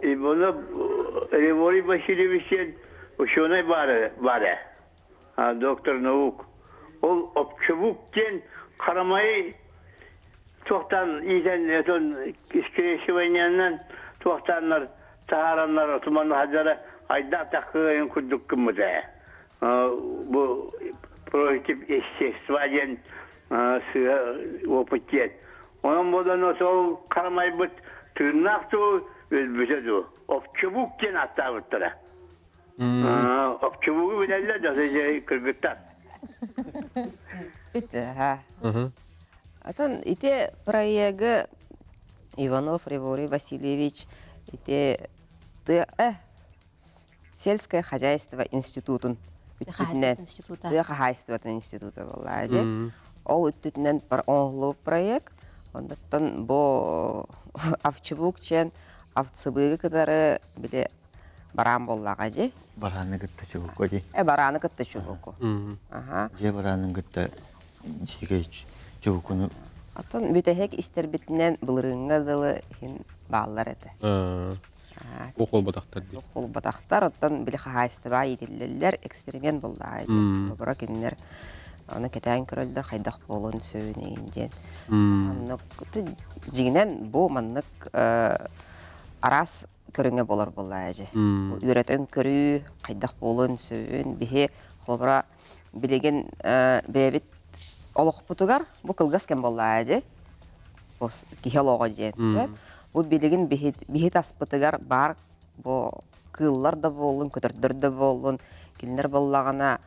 İbona Revori Başili bir şey Ученый бары. Доктор наук. Ол обчубуктен карамай тоқтан изен этон искрешиваниянан тоқтанлар сахаранлар отуманlı хаджара айда такыйын күддік кымыда. Бұл против естествоен опытет. Onun bodan o karamay bit tırnaktı özbüsüdü. Obçubukken hatta vurttura. Obçubuğu bilerler de kırgıttar. Bitti ha. Atan ite проекты Иванов Григорий Васильевич ите сельское хозяйство институтун института. хозяйство института боллажы. Ол үттүтүнөн бір оңлуу проект. Ондаттан бу авчыбукчен авцыбыгы кыдары биле баран боллагажы. Бараны гытта чубук коди. Бараны кытта чубуку. Ага. Же баранын гытта жиге чубукуну. Атын бүтехек истербитинен былырыңга дылы хин баалар эте. Оқол батақтар дейді. Ол батақтар оттан биле хагайстыба идиллерлер эксперимент боллагажы. Бора кинилер аны кетен көрөлдөр хайдак болон сөйнеген жен. Аны жигинен бу маннык арас көрүнгө болор болажы. Үйрөтөн көрүү хайдак болон сөйн бихе холбара билеген бебит олокпутугар бу кылгас кен болажы. Бос геолого жет. Бу билеген бихит аспытыгар бар бу кыллар да болун, көтөрдөр да болун, кинлер боллагана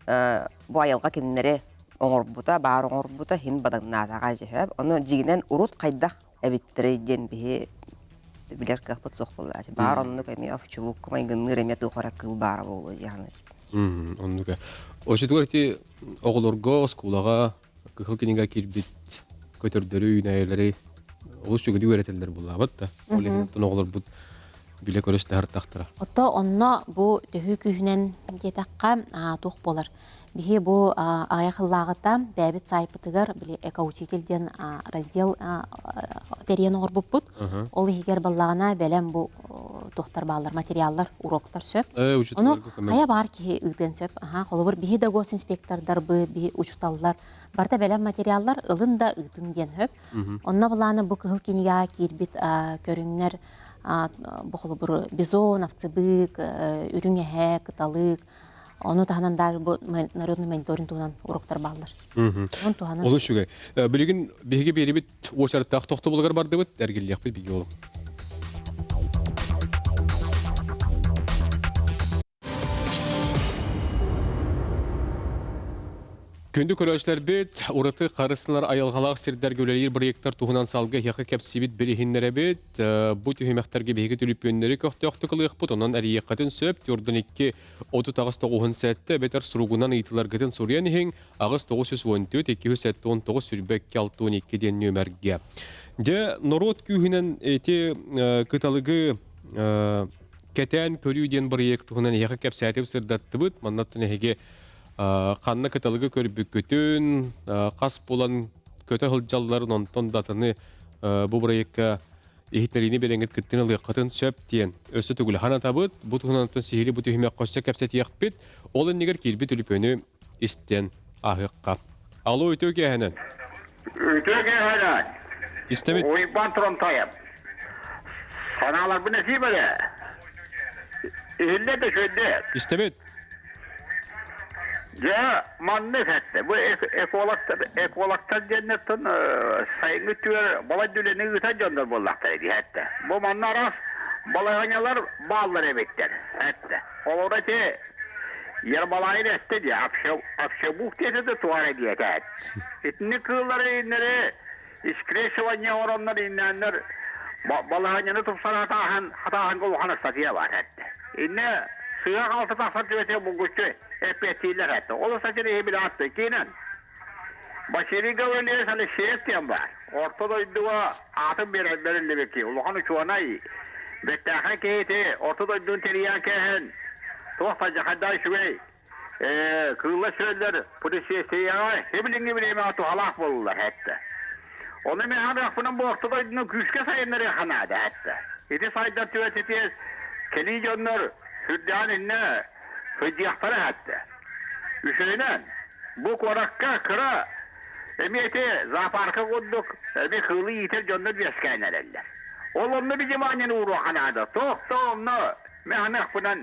бу айылга киннере оңорбута, бар оңорбута хин бадагнаатага жеп, аны жигинен урут кайдак эбиттери ден бихи билер капыт сок болажы. Бар онну кеми афчубук кумай гынныр эме тухара кыл бар болу яны. Оннука. Ошетугар оголорго скулага кыл кинига кирбит көтөрдөрү үйнәйләре олуш жүгүдү өретелдер булабат да. Олен оголор бут биле көрөстө хартактыра. Отто онно бу төһү күйүнен детакка тух болар. Бихи бу аяқыллагыта бәбит сайпытыгар биле экоучительден раздел терен орбуппут. Ол егер баллагана белем бу тохтар баллар материаллар, уроктар сөп. Ону кая бар ки ыден сөп. Холобур бихи да госинспектордар бихи учуталлар. Барта белем материаллар ылын да ыдын ден хөп. Онна буланы бу кыл кинига кирбит көрүңнөр бу холобур бизон, авцыбык, үрүңэхэ, кыталык. Onu tahanan dar bu народный мониторинг туган уроктар балдар. Он туган. Олуш жүгө. Билигин биге берибит очарттак токто булгар барды бит, эргеллек бит биге ол. Күндү көрөчлөр бит, ураты карысынлар айылгалак сирдер гөлелер проекттер тугунан салга яка кепсибит билихиннере бит, бу төһөмөктөргө беги төлүп йөннөрү көктөктү кылык бут, онон әриякатын сөп, түрдөн 2 39 сәтте бетер суругунан ыйтылар гытын сурян хин, агыс 914 219 сүрбек 612 ден нөмерге. Де народ күйүнен эти кыталыгы кетен көрүүден проект тугунан яка кепсәтеп сырдатты бит, маннаттан эге Қанны кыталыгы көрбүк көтөн, қас болан көтө хылжалларын онтон датыны бу проектка ихитлерини береңет кыттын ылы қатын сөп тиен. Өсі түгілі хана табыт, бұ тұғынантын сихири бұ түйімек қосса кәпсет яқпет, олын негер келбі түліп өні істен ағыққа. Алло, өтө кәхінен? Өтө кәхінен. Истемет? Ойбан тұрын тайып. Саналар бұл нәсі бәлі? Үйілді де шөйді. Истемет? Ja, manne fette. Bu ekologlar cennetin sayını tüyer bala düleni üten canlar bollaklar idi hatta. Bu manlar balayanyalar bağlar emekler hatta. Olur ki yer balayı ette diye akşabuk diye de tuvar ediyor hatta. İtni kılları inleri iskreşivanya oranlar inenler balayanyanı tutsan hatahan koluğana satıya var hatta. İnne Suya altı taksat öte bu güçlü epetiler hatta. Olursa ki iyi bir attı. Kinen. Başarı gavurluyor sana şehit diyen var. Ortada iddia atın bir ellerinde beki. Uluhan uçuğuna iyi. Bettaha kehiti. Ortada iddiğin teriyan kehen. Tuhafacı hadday şüvey. Kığla söyler. Polisiye seyağı. Hebilin gibi neyme atı halak bulurlar hatta. Onu mehan rafının bu ortada iddiğin güçke sayınları yakanadı hatta. İdi sayıdan tüvetetiyiz. Kelici onlar. Hüddan inne hıcıyaktara hatta. Üçünden bu korakka kıra emiyeti zaparka koyduk. Bir kılı yitir göndet beskaynar eller. Olumlu bir cimanin uğru kanada. Tohtuğumlu mehnek bunan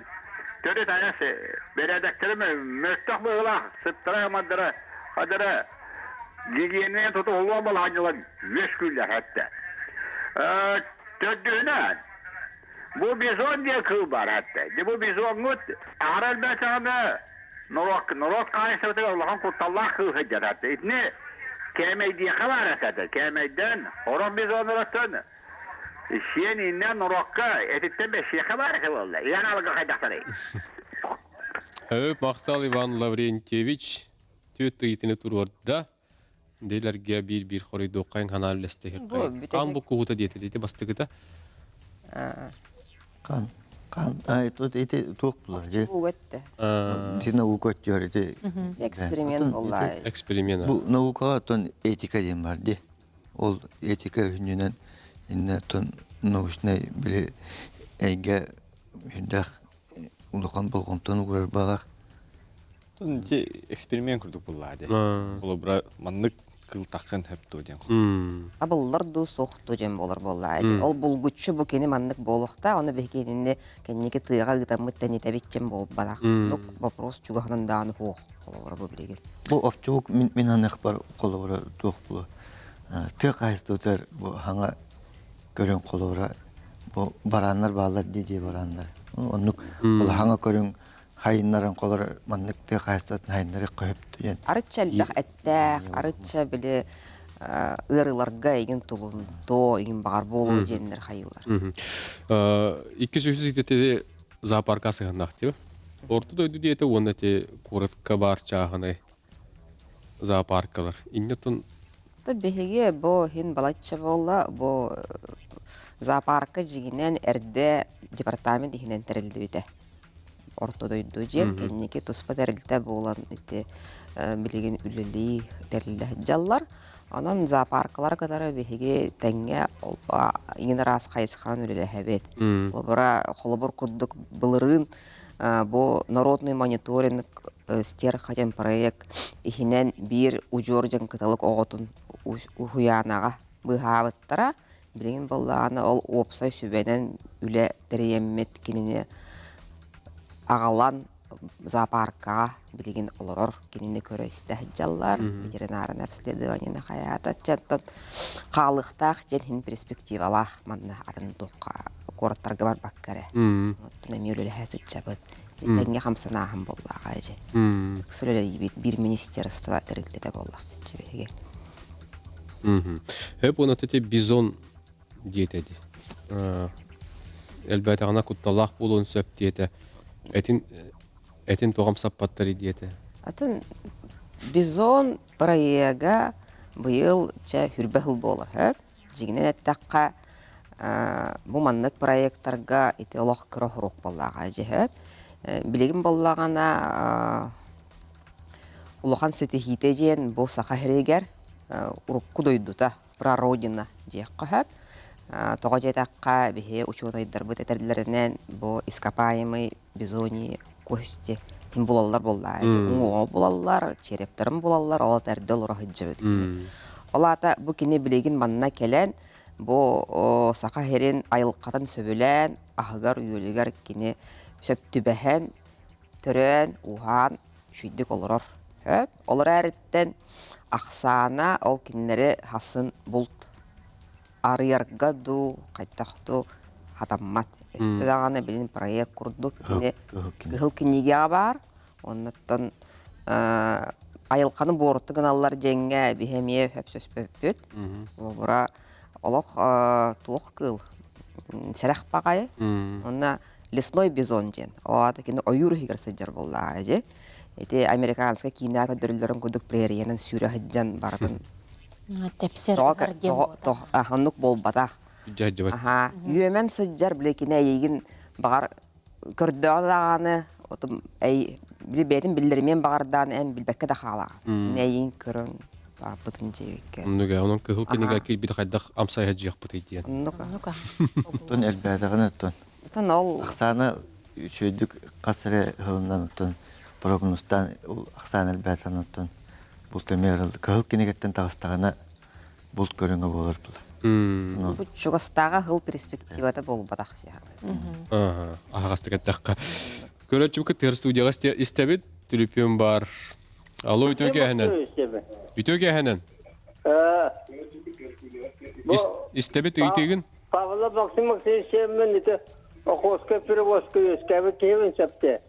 töre tanesi beredeklerimi mörttük bağla sıttıra maddıra kadıra gigiyenine tutu olmalı hacılar meşguller hatta. Tördüğüne bu bizon diye kıl var hatta. Bu bizonut aral beçanı Norok kayısıtı Allah'ın kurtallah kıl hıcır hatta. İtni kemey diye kavar hatta. Kemeyden horon bizonuratan Şiyen innen Norok'a etitten beşiye kavar hatta vallahi. Yani alıqa kaydakları. Höp Maqtal Ivan Lavrentьевич töt итine turorda. Delerge bir xori doqayn kanal leste. Bu, bir tek- Kan bu kuhuta diyeti bastıgıda. Kan ayet o ete tok bular. Je. Bu ötte. Dina u koçyor ete. Eksperiment bolla. Eksperiment. Bu nauka ton etika diyen var de. Ol etika hünnünen inne ton nauşne bile ege hündak ulukan bolgomton uğrar bağak. Тон же эксперимент курдук буллады. Ол бра маннык кыл таккан хеп тоден. Абыллар ду соқту жем болар болла. Ол булгуччу бу кени маннык болохта, оны бекенинне кеннеке тыга гытамыт тани табитчем бол балак. Нук вопрос чугахнан дааны хох. Олар бу билеген. Bu opçuluk min anık bar kolora tok bulu. Tı kayıstotar bu hanga görün kolora bu baranlar bağlar diye baranlar. Onluk bu hanga görün hayınların kolora manlık tı kayıstot hayınları koyup diyen. Arıtça lak ettak, arıtça bile ırılarga egin tulun do egin bağır bolu jenler hayırlar. 200 итете зоопарка сыгынак деп. Орто дойду диете онда те курытка бар чаганы зоопаркалар. Иннетон Da behege bu hin balatça bolla bu zooparka jiginen erde departament ihinen terildi bite. Ortodoydu jer kenneki tuspa terildi bolan ite bilegen üleli terildi jallar. Anan zooparklar kadar behege tenge yine ras kayıskan üleli hebet. Lobra холобор курдук былырын bu народный мониторинг стер хатен проект ихинен бир ужоржан каталык оготун ухуянаға быхабыттара билеген боллағаны ол опсай сүбенен үле терееммет кеніне ағалан зоопаркаға билеген олорор кеніне көрі істәхджаллар ветеринарын обследованияны хаята чаттан қалықтақ жен перспективалақ манна атын тоққа городтарға бар баккаре оттына меулелі хәсіт жабыт Пенге хамсанахым боллаға же. Сөйлелі бір министерство тірілдеді боллақ бітчебеге. Hep ona tete bizon diyetedi. Elbette ana kutalak bulun söp diyete. Etin toğam sappattari diyete. Атын bizon проега быйыл ча хүрбәхыл болар. Жигінен әттаққа bu manlık proyektarga ite олақ кірі құруқ боллаға же. Билеген боллағана улахан сетихите жен бұл сақа херегер урукку дойдута прародина жеққа хөп. Тоға жетаққа бихе ученыйдар бұт әтерлерінен бұл ископаемый бизони көсте хим болалар боллар. Уңуға болалар, черептерім болалар, ола тәрді олыра хыджы бұд. Ола ата бұл кене білеген манна келен бұл сақа херен айылқатын сөбілен, ахыгар үйелігер кене сөптүбәһән, төрән, ухан, шүйдік олырыр. Олар әріттен ақсана ол кенлері хасын бұлт. Арыярға ду, қайттақты хатаммат. Өздағаны білін проект құрдық. Гүл кенеге бар. Оннаттан айылқаны борыттығын алар жәңге бігемие өп сөз бөп. Олыра олық туық гүл сәрәқ бағайы. Онна лесной бизон жен. Оата кине ойур хигер сыджар болла же. Эти американска кинага дөрлөрөн көдүк прерияның сүйрө хыджан бардын. Тепсер гардем бота. Ханнук болбатах. Жажабат. Аха, юемен сыджар блекине егин багар көрдөганы, отум билбетин билдермен багардан эн билбекке да хала. Нейин көрөн бар бутын жебекке. Нуга onun kıhıl keniga kil bir haydaq amsaya jiyaq butay diyen. Нука. Ну-ка. Ton elbette tон. Тан ол Aksana шөйдік қасыры ғылымдан ұттын, прогнозтан, ақсан әлбәтан ұттын, бұл төмерілді. Кығыл кенегеттен тағыстағына бұлт көріңі болар бұл. Бу чугастага хыл перспективада болбадак жагы. Ағасты кәттәққа. Көрәтші бүкі тер студияға істәбет, түліпен бар. Алло, үтөке әхінен. Үтөке әхінен. Істәбет үйтеген? Павла Максим Максимович, это охотская перевозка, скажем, Кевин сапте.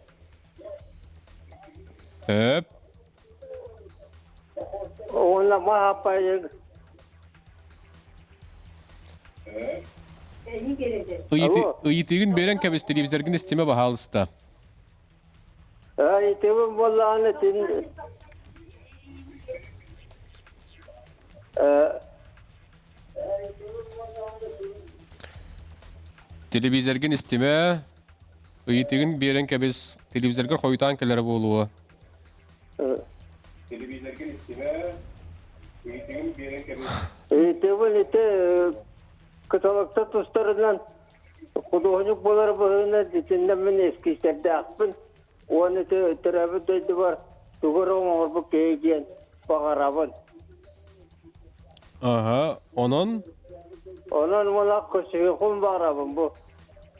Әп. Он на махапай. Үйтеген берен кәбіс телевизоргін істеме бағалыста. Итебен болланы тин. Телевизоргін істеме, үйтеген берен кәбіс телевизоргір қойтан кәлері болуы. Итебен ите каталогта тустарынан художник болар бөһүнә дитендә мен эски сәрдә акпын. Оны терәбе дөйдө бар. Тугырым орбы кейген багарабын. Онон? Онон мола көсеге кун барабын бу.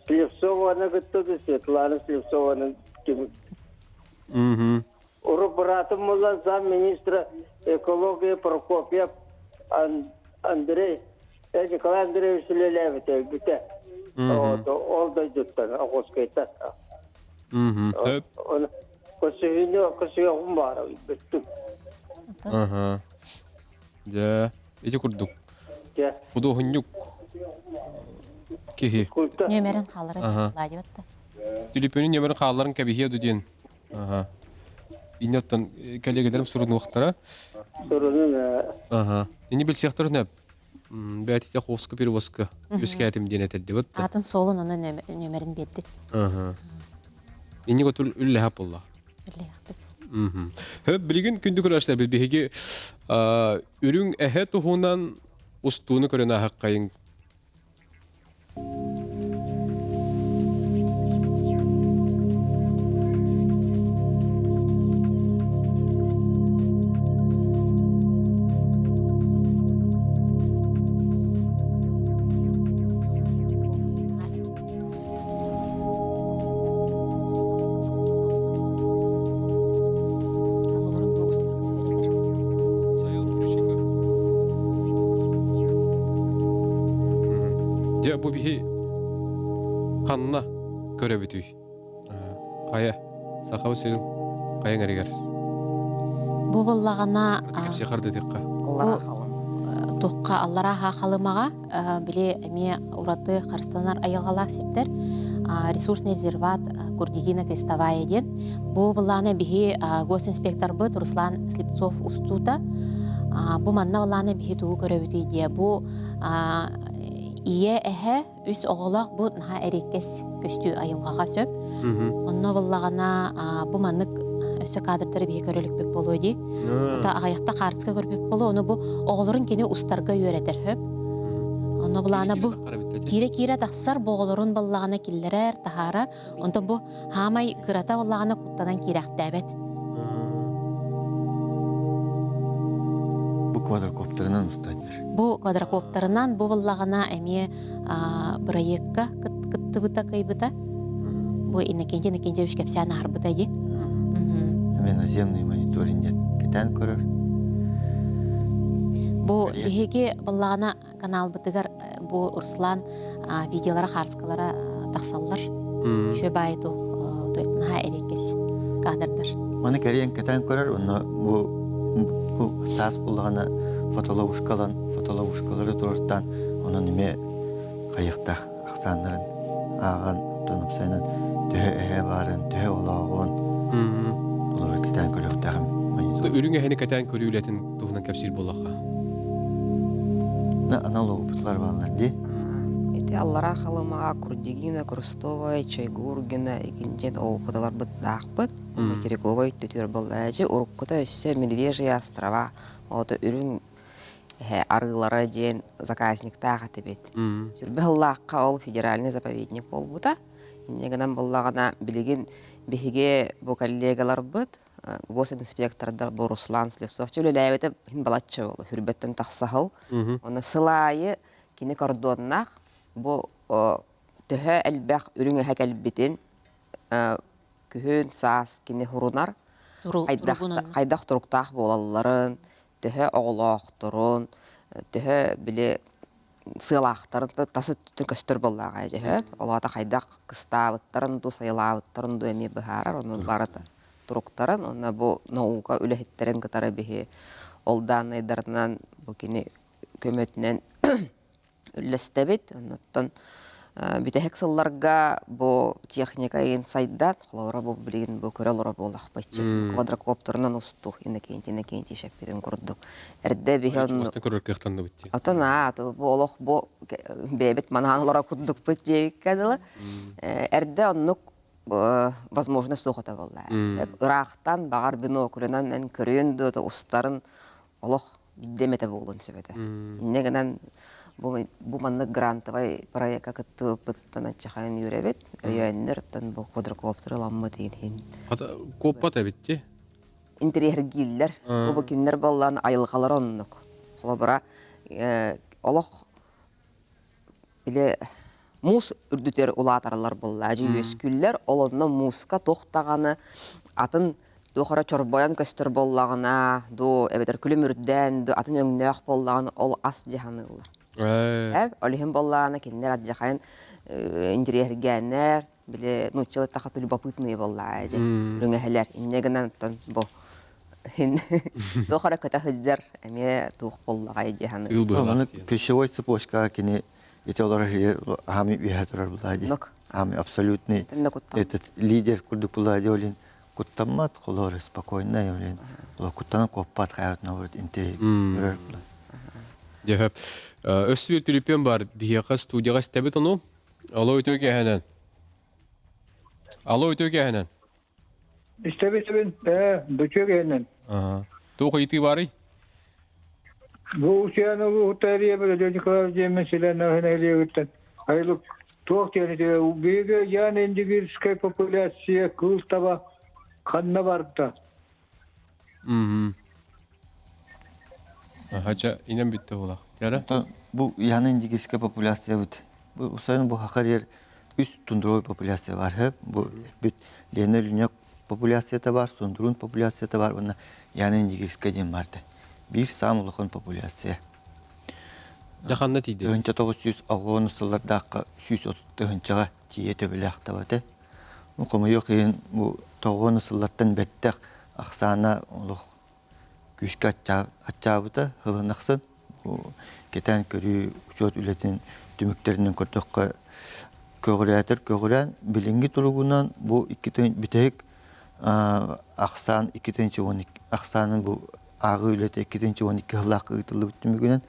Слепцованы гытты Светлана Слепцованы ким. Урубратым мола замминистра экология Прокопьев Андрей Николай Андреевич Лелевич бите. Ол да жүттен Охоскайта. Он көсеге кун барабын битти. Да, эти курдук. Я. Художник. Кехи. Нөмерін қалары ладиватта. Телефонun нөмерін қаларын кәбихе дүден. Инеттен коллегаларым сұрудың уақыттара. Сұрудың. Ені біл сияқтар үнәп. Бәтіте қоқсқы перевозқы. Өске әтім ден әтілді бұтты. Атын солын оны нөмерін берді. Ені көтіл үлі әп болла. Үлі әппет. Білген күнді көрәштер білбеге үрің әхе тұхуынан ұстуыны көрін ағақ қайын. Бұл бігі қанына көрі бітүй. Қая, сақабы селін қаян әрігер. Бұл боллағана Кепсе қарды деққа. Тоққа аллара хақалымаға біле әме ұраты қарстанар айылғалақ септер ресурсный резерват Курдигина Крестовая ден. Бұл боллағана бігі госинспектор бұд Руслан Слепцов ұстута. Бұл манна боллағана бігі туғы көрі бітүй де. Бұл ие әхе үс оғылақ бұд наға әреккес көстü айылғаға сөп. Онна боллағана бұ маннық өсі кадрдары бейі көрілік бек болу еді. Ота ағаяқта қарысқа көрбек болу, оны бұ оғылырын кені ұстарға өретер хөп. Онна боллағана бұ кире-кире тақсар бұғылырын боллағана келлерер, тахарар. Онтан бұ хамай кырата боллағана құттадан кирәқті әбет. Квадрокоптерынан ұстадыр. Бұл квадрокоптерынан бұл боллағана әме проектқа кытты бұта кайбыта. Бұл инекенде үшкепсияны арбыта де. Мен наземный мониторингер кетен көрір. Бұл бігеге боллағана канал бұтығар бұл Руслан видеолара қарскалара тақсалылар. Шөй байы тұқ наға әрекес кадрдар. Маны кәрейен кетен көрір, бұл сас болғаны фотоловушкалары тұрырттан, оның неме қайықтақ ақсандырын аған тұнып сайынан төе әе барын, төе олағын олары кетен көріқтағым монитор. Үрің әхені кетен көріулетін тұғынан кәпсір болаққа? Аналог бұтлар бағалар де? Эти аллара халымаға Курдигина, Крустовая, Чайгургина, егінден оғыдалар бұттақпыт. Материковой түтір бұл әжі ұрыққыта өсі Медвежьи острова. Оты үрін арылары ден заказниктаға тібет. Жүрбі ғыллаққа ол федеральный заповедник бол бұта. Иннегенен боллагана билигин биһиге бу коллегалар быт, госинспектордар бу Руслан Слепцов чөлөләбете хин балаччы болу, хүрбеттен тахсахыл. Оны сылайы кини кордоннах бу төһө элбэх үрүңө хакелбитин күһүн саас кини хурунар. Хайдах туруктах болалларын, төһө оголоохторун, төһө биле сылаахтарын тасы түтүн көстөр боллаага жеһе. Олата хайдах кыстаабыттарын ду сайылаабыттарын ду эми быһарар, оны барыта туруктарын, оны бу наука үлехиттерин кытары биһи олдаанайдарынан бу кини көмөтүнен үллестебит. Оннуттан Битехек сылларга бу техника ен сайдан холора бу билген бу көрөлөр болах бачы. Квадрокоптернан усту инекенти шеппеден курдук. Эрде биһен көрөркөктөндө битти. Атана бу олох бу бебет мананалара курдук битти кадыла. Эрде оннук возможность сухата болла. Ирактан багар биноклунан көрөндө устарын олох демете болгон себете. Иннегенен бу манны грантовый проект как-то пытана чахайн юребет, өйөннөртөн бу квадрокоптер ламмы деген. Коппата битти. Интерьергиллер, бу киндер боллан айылгалар оннук. Холобра олох биле мус үрдүтер улатарлар болла, жүйөскүллер олонно муска токтаганы атын дохора чорбоян көстөр боллагына, ду эбетер күлүмүрден, ду атын өңнөк боллагын ол ас жаханылар. Олихин болланы киндер аджахайн интерьергенер, биле нучалы тахату любопытные болла, рүңэхелер, иннегенен тон бу. Дохора көтө хыджар, эме тух боллага жаханы. Пищевой цепочка кини эти олары хами вихатурар булади. Хами абсолютный этот лидер курдук булади олин куттамат холоры спокойно явлен. Куттана коппат хаят наврат интерьер. Дехеп. Өссүр түлүпен бар, бияка студияга стебет ону. Алло өтөкө ханан. Алло өтөкө ханан. İstebesibin, böçök enen. Тока ити бары? Bu uçağını bu tarihe böyle çocuklar mesela nehirliye gittin. Aylık tuğ yani de büyük yani indi skay popülasyon kul taba kanna vardı. Haça inen bitti ola. Yara? Bu yani indi skay popülasyon bit. Bu usanın bu hakar üst tundroy popülasyon var hep. Bu bit genel dünya popülasyon da var, sondurun popülasyon da var. Ona yani indi skay vardı. Bir samulukun popülasyon. Jahanna tiydi. Önce 960'larda 130'га тиете билэхта бате. Bu komu yok yin bu 90'lardan bettek aksana oluk güçka açabıda hılınıksın. Bu keten körü uçot ületin tümüklerinin kurtukka köğüren bilingi turugunan bu iki bitek aksan 2-12 aksanın bu ağı ülete 2-12 hılakı ıtılı bittimigünen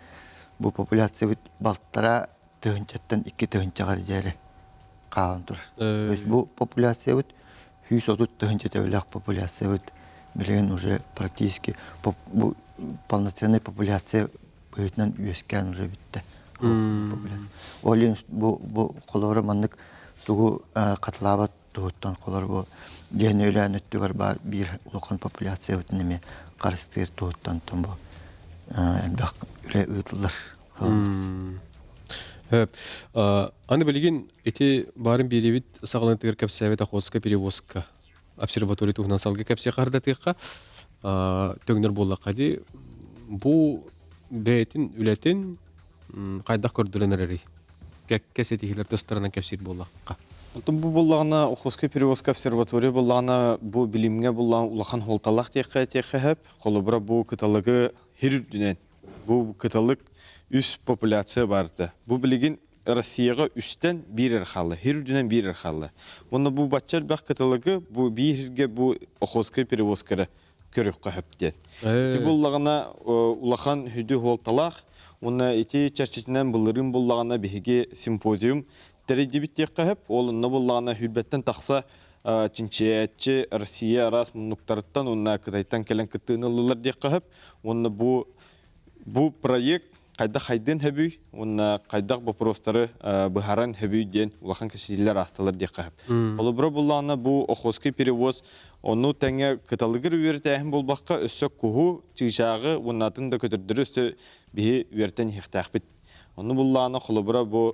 bu popülasyon baltara tığınçattan 2 tığınçagar jeri kalan dur. Bu popülasyon 130 tığınçat evlak popülasyon bilen уже практически bu полноценный popülasyon büyütünen üyesken уже bitti. Olin bu kolları manlık tuğu katılabat doğuttan kolları bu yeni ölen öttügar var bir ulukan popülasyon nemi karıştır doğuttan tüm bu elbak üle ıtılır. Hep. Аны билген эти барын беребит сагалантыгар капсавета хоска перевозка обсерватория тугнан салга капсе кардатыкка төгнөр болла кади бу бетин үлетин кайда көрдүрөнөрөри кеккесетихилер тостарынан капсир боллакка. Bu bollarına Oxoska Перевозка обсерватория bollarına bu bilimge bollarına ulakan holtalak tekhe hep kolubra bu kıtalığı her dünen bu kıtalık üst popülasyon vardı. Bu bilgin Rusya'ya üstten bir erhalı, her dünen bir erhalı. Onda bu batçal bak kıtalığı bu birge bu Oxoska Перевозка körükka hepti. Bollarına ulakan hüdü holtalak ona eti çerçesinden bulların bollarına bihige simpozium Terejibit tekhe hep olunna bollarına hürbetten taksa Çinçiyetçi, Rusya aras nuktarıttan onna kıtaytan kelen kıtığınılılar tekhe hep onna bu proyekt кайдак хайдын хөбүй, онна кайдак вопростары быхаран хөбүй ден улахан кесилер асталар дек кап. Олобро буллана бу охоский перевоз onu тәңе кыталыгыр үертәһин болбакка өссөк куху чыгачагы оннатын да көтөрдүрөстө бии үертен хихтахбит. Onu буллана холобра бу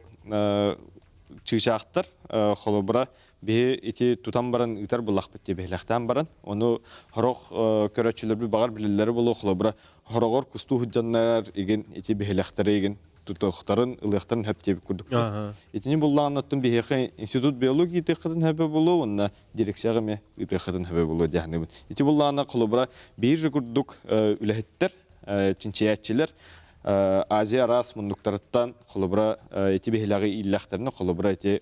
чыгачактар холобра бии ити тутан баран итар буллахбит деп элехтан баран. Onu хорох көрөчүлөр би багар билелери болу холобра хорогор кусту худжаннар иген ити бихелехтери иген тутохтарын ылыктарын хөп деп күрдүк. Итини булланаттын бихе институт биологии текатын хөбө болу, онна дирекцияга ме текатын хөбө болу дияны. Ити буллана холобра бир күрдүк үлехеттер, чинчиятчылар Азия рас мундуктарыттан холобра ити бихелагы иллахтарны холобра ити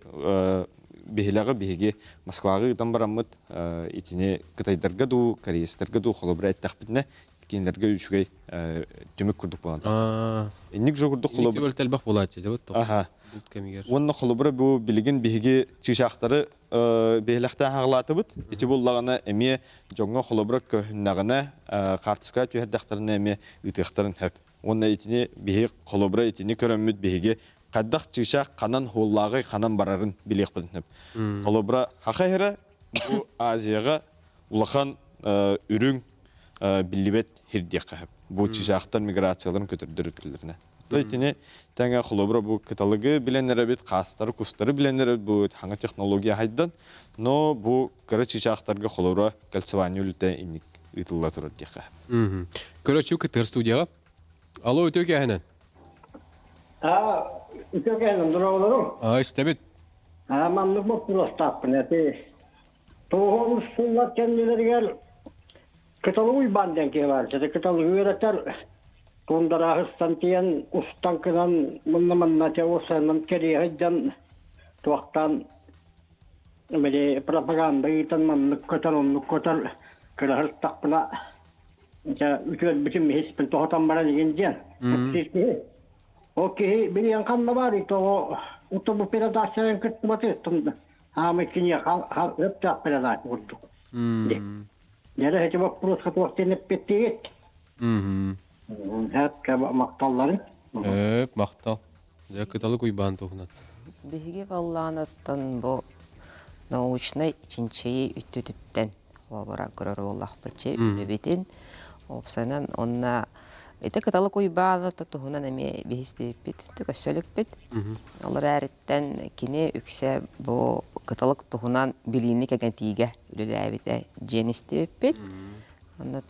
бихелагы биһиги Москвага гытан бараммыт итини кытайдарга ду, кореецтерге ду холобра аттахбитне кинлерге үчүгөй төмөк күрдүк болгон. Эник жогурдук холобра. Эки бөлтелбак болот деп атты. Аха. Бут кемигер. Онна холобра бу билигин биһиги чыгачактары бехлахтан хаглатыбыт. Ити буллагана эме жоңго холобра көннагына картыска төһөрдактарына эме ытыктарын хөп. Онна итини биһи холобра итини көрөммүт биһиги каддак чыгачак канан холлагы канан барарын билек билип. Холобра хакайра бу Азияга улахан үрүң билибет хирдек кап. Бу чыгачактар миграцияларын көтөрдүрүлөрүнө. Тойтине тәңе холобра бу каталогы биленнәре бит кастары кустары биленнәре бу хаңа технология хайдан, но бу кыры чыгачактарга холобра кальцевание үлтә инник итылла турат дика. Көрөчү кытыр студияга. Алло, өтөк әһенен. Үтөк әһенен дураларым. Истебит. Мамлык боп турастаппын әти. Тоғыз суллар кеннелерге каталогы банден кевар. Каталогы өретер Тундарахыстан тиен устан кынан мынна теосанын керегеден туактан мели пропаганда итан маннык көтөр кырахыстакпына ja үтөт бүтүн хеспен тохотан бара дегенден. Окей, билен канна бар ито утубу передачадан кыттыбатыттым. Амыкине хап передача курдук. Нере хете вопрос хатуактенеп беттигет. Хәп макталлары. Мактал. Я кыталы куйбан тухнат. Биһиги балланаттан бу научный чинчей үттүттен холобара көрөр боллахпачы үлебитин. Опсанан онна эте кыталы куйбан тухунан эме бихистепит, төкөсөлүкпит. Алар әриттен кине үксә бу кыталык тухунан билини кегентиге үлеләбите женистепит. Оннан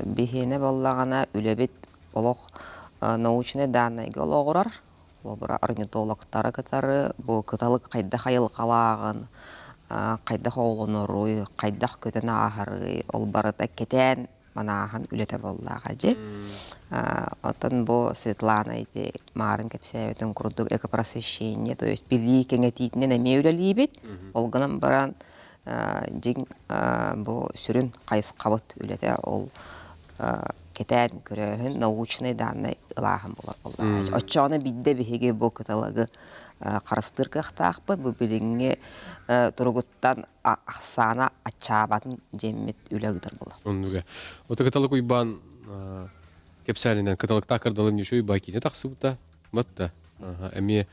бихене баллагана үлебит олох научный данныйга ологурар. Холобара орнитологтары кытары бу кыталык кайда хайыл калагын, кайда хоолонору, кайда көтөн ахары, ол барыта кетен манахан үлете боллага же. Отон бу Светлана ити марын кепсебетен курдук экопросвещение, то есть били кеңетитинен эме үлелибит. Ол гынан баран жин бу сүрүн кайыс кабыт үлете ол кетен көрөһүн научный данный ылахан болар. Оччоны бидде биһиги бу каталогы карастыр кахтаакпыт, бу билинге тургуттан аксана ачабатын жеммит үлөгдөр болар. Онуга. Ота каталог уйбан кепсәринен каталог такырдалым нешөй бакине таксыбыта. Матта. Эми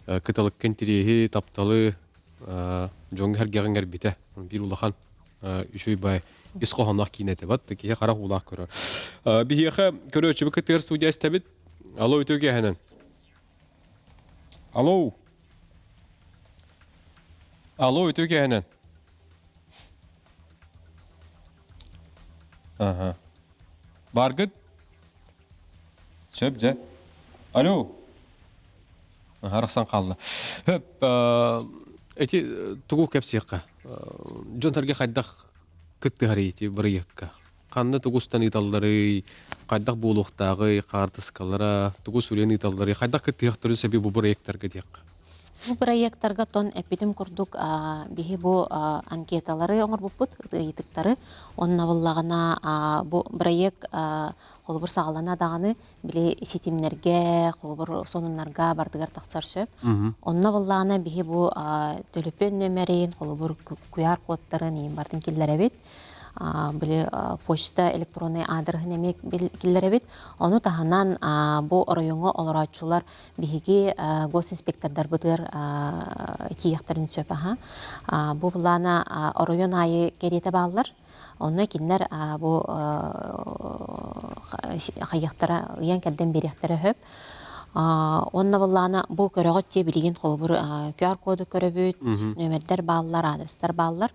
каталог кентиреһи тапталы жоң хәргәгәнгәр бите. Бир улахан үшөй бай исқоханақ кинете бат, такие қарақ улақ көрі. Бихеха көрөчі бұқы тығыр студиясы тәбіт. Алло, өтөге әнен. Алло. Алло, өтөге әнен. Баргыт. Сөп, жа. Алло. Арақсан қалды. Эти тугу кәпсиққа. Жонтарға қайдақ кыттыгарыйти бырыякка. Канны тугустан италлары, кайдак булуктагы, картыскалара, тугус үлен италлары, кайдак кыттыяктыры себеби бу бырыяктарга диякка. Бу бырыяктарга тон эпидем курдук биһи бу анкеталары оңор буппут, итиктары. Онна буллагана бу бырыяк холбур сагалана даганы биле сетимнерге, холбур сонуннарга бардыгар таксар сөп. Онна буллагана биһи бу төлөпөн нөмерин, холбур куяр кодтарын ин бардын киллере бит. биле почта электронный адрес немек билдиребит. Оны таһанан бу районга олорачулар биһиги госинспектордар бытыр тиехтерин сөпаха. Бу булана район айы керете баллар. Оны кинлер бу хаяктара ян кадден берехтере хөп. Онна буллана бу көрөгөт те билген холбур QR коду көрөбүт, нөмердер баллар, адрестер баллар.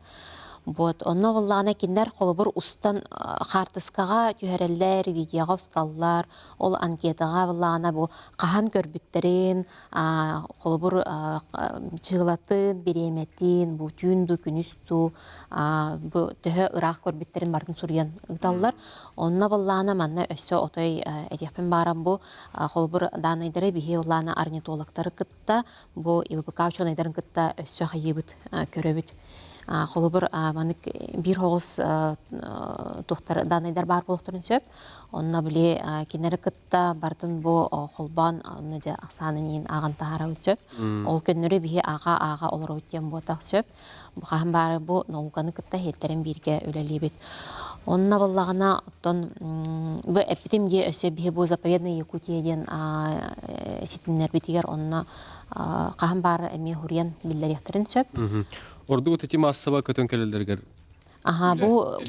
Вот, онна буллана кинлер холбур устан хартыскага түһәрелләр, видеога усталлар, ол анкетага буллана бу кахан көрбүттерин, холбур чыгылатын, береметин, бу түндү күнүстү, бу төһө ырак көрбүттерин бардын сурьян ыталлар. Онна буллана манна өссө отой этепен барам бу холбур данайдары бихи буллана орнитологтары кытта, бу ИВПК учонайдарын кытта өссө хайыбыт көрөбүт. Холобур манык бир хоғыз тухтар данайдар бар болуқтарын сөп. Онна біле кенері кытта бартын бу холбан онна жа ақсанын ағын тағара өт сөп. Ол көннері бихи аға олар өттен ботақ сөп. Бұқағын бары бу науканы кытта хеттерін бірге өлелі бет. Онна боллағына бу эпитемге өсі бихи бу заповедный Якутияден сетінлер бетігер онна қағын бары әме хуриян білдеректерін сөп. Орду өте массава көтөн келелдергер. Бу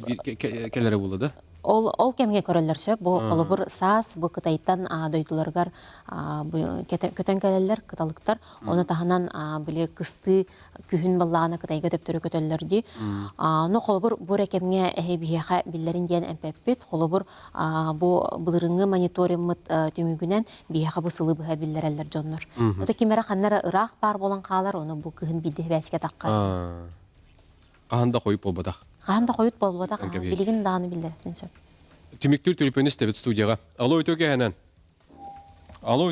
келере булды. Ол кемге көрөлөр сөп, бу колобур саас, бу кытайттан дойдуларгар көтөн келелер, кыталыктар, оны таханан биле кысты күһүн баллаана кытайга төптөрө көтөллөрдү. Оны колобур бу рекемге эхебиха биллерин диен эмпеппит, колобур бу былырыңы мониторинг төмүгүнөн биха бу сылы быха биллерелер жоннор. Ота кимера ханнара ырак бар болан калар, оны бу күһүн бидде бәске таккан. Каханда коюп болбадак. Каханда коюп болбадак, билигин дааны билдердин сөп. Тимиктүр телефонist дебит студияга. Алло, өтөге ханан. Алло,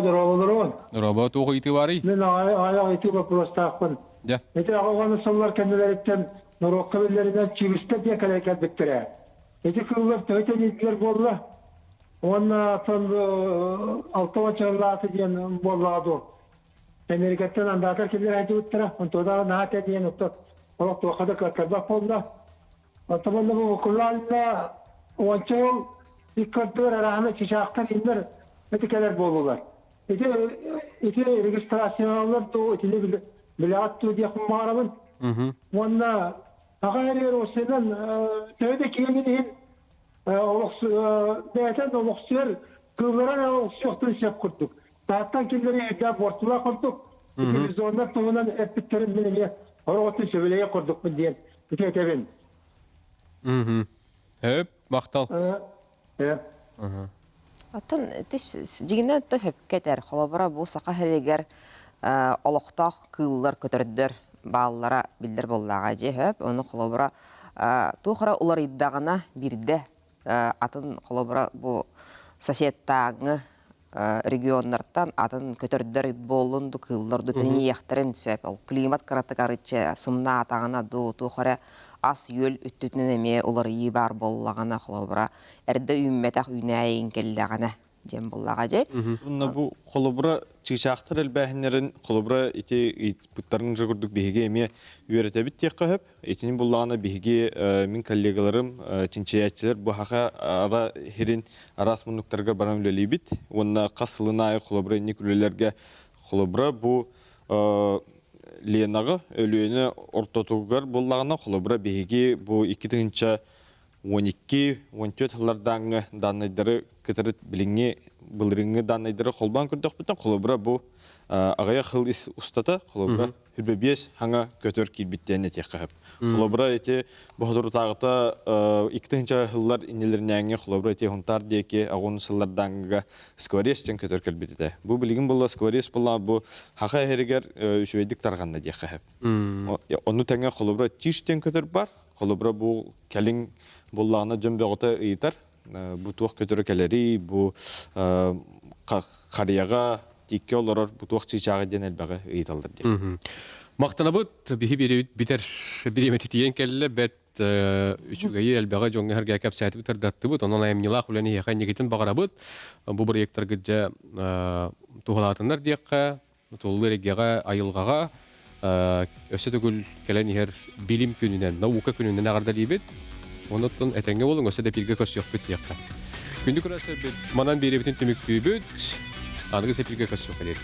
дорогой. Робот ого итибари. Мен аяк итиба просто акпын. Да. Эти агылганы сыллар кенделерден норокка биллеринен чигистеп якалайкан биттире. Эти кыллар төтөн итлер болду. Онна сон автоматчыларды диен болду. Америкаттан андатар келер айтыптыра. Онтода наате диен отто. Олок токада катарбак болду. Атаманда бу кулларда ончол иккаттыр араны чичактар индер этикелер болулар. Эти регистрациялар то эти билат то диye kummaramın. Онна агайрер осенен төйде кийинин бәтен олуксер кылларан олуксуктун сеп курдук. Тааттан килдери эдә бортула курдук. Телевизионда тонан эпиттерин менен ороту сөбелeye курдук диен. Битетебен. Höp, maqtal. Атын тиш жигинен то хөп кетер. Холобара бу сака хелегер олоктак кыллар көтөрдөр баллара билдер боллага же хөп. Оны холобара тухара улар иддагына бирде атын холобара бу сосеттагы регионнардан атын көтөрдөр болунду кылларды тени яхтырын сөп. Ол климат каратыгарычы сымна атагына ду тухара ас йөл үттүтүнөн эме улар ии бар боллагана холобра эрде үмметак үнайын келлагана жем боллага же. Bununla bu kolobra çiçaktır elbahnerin kolobra iti pıtların jogurduk bihiге eme üretebit tekka hep. Etinin bullağına bihiге min kollegalarım çinçeyatçılar bu haqa ara herin arasmınlıklarga baramleli bit. Onunla kasılına ay kolobra nikülelerge kolobra bu Lenağı ölüyünü ortatuğlar bullağına kolobra bihiге bu 12-14 yıllardan danayları kıtırıt bilingi bilringi danayları kolban kırdık bütün kolobra bu ağaya xıl is ustata kolobra hürbebiyes hanga kötör kilbittiğine tekahıp. Kolobra eti bu haduru tağıta 2. yıllar inilerine kolobra eti huntar diye ki ağın sıllardan skvares'ten kötör kilbitide. Bu bilgin bulla skvares bulla bu haqa heriger üşüveydik tarğanna tekahıp. Onu tenge kolobra çişten kötör var. Kolobra bu kelin bullağına cömbağıta iyitar. Bu tuğ kötörü keleri, bu qariyağa tikke olarak bu tuğ çiçağı den elbağı iyitaldır diye. Maqtanabıt bihi biter birimeti tiyen kelle bet üçügeyi elbağı jonga herge kap saati bitir dattıbıt. Ondan ayımnilaq ulani yaxan yegitin bağırabıt. Bu proyektlar gıcca tuğalatınlar diyekka, tuğulur egeğa, ayılgağa. Өсө түгүл келен ихер билим күнүнен, наука күнүнен агардалибит. Онуттан этенге болуң өсө да бирге көсөк бүт диякка. Күндүк көрәсә бит манан бери битин түмүктүбүт. Аныгы сепирге көсөк келер.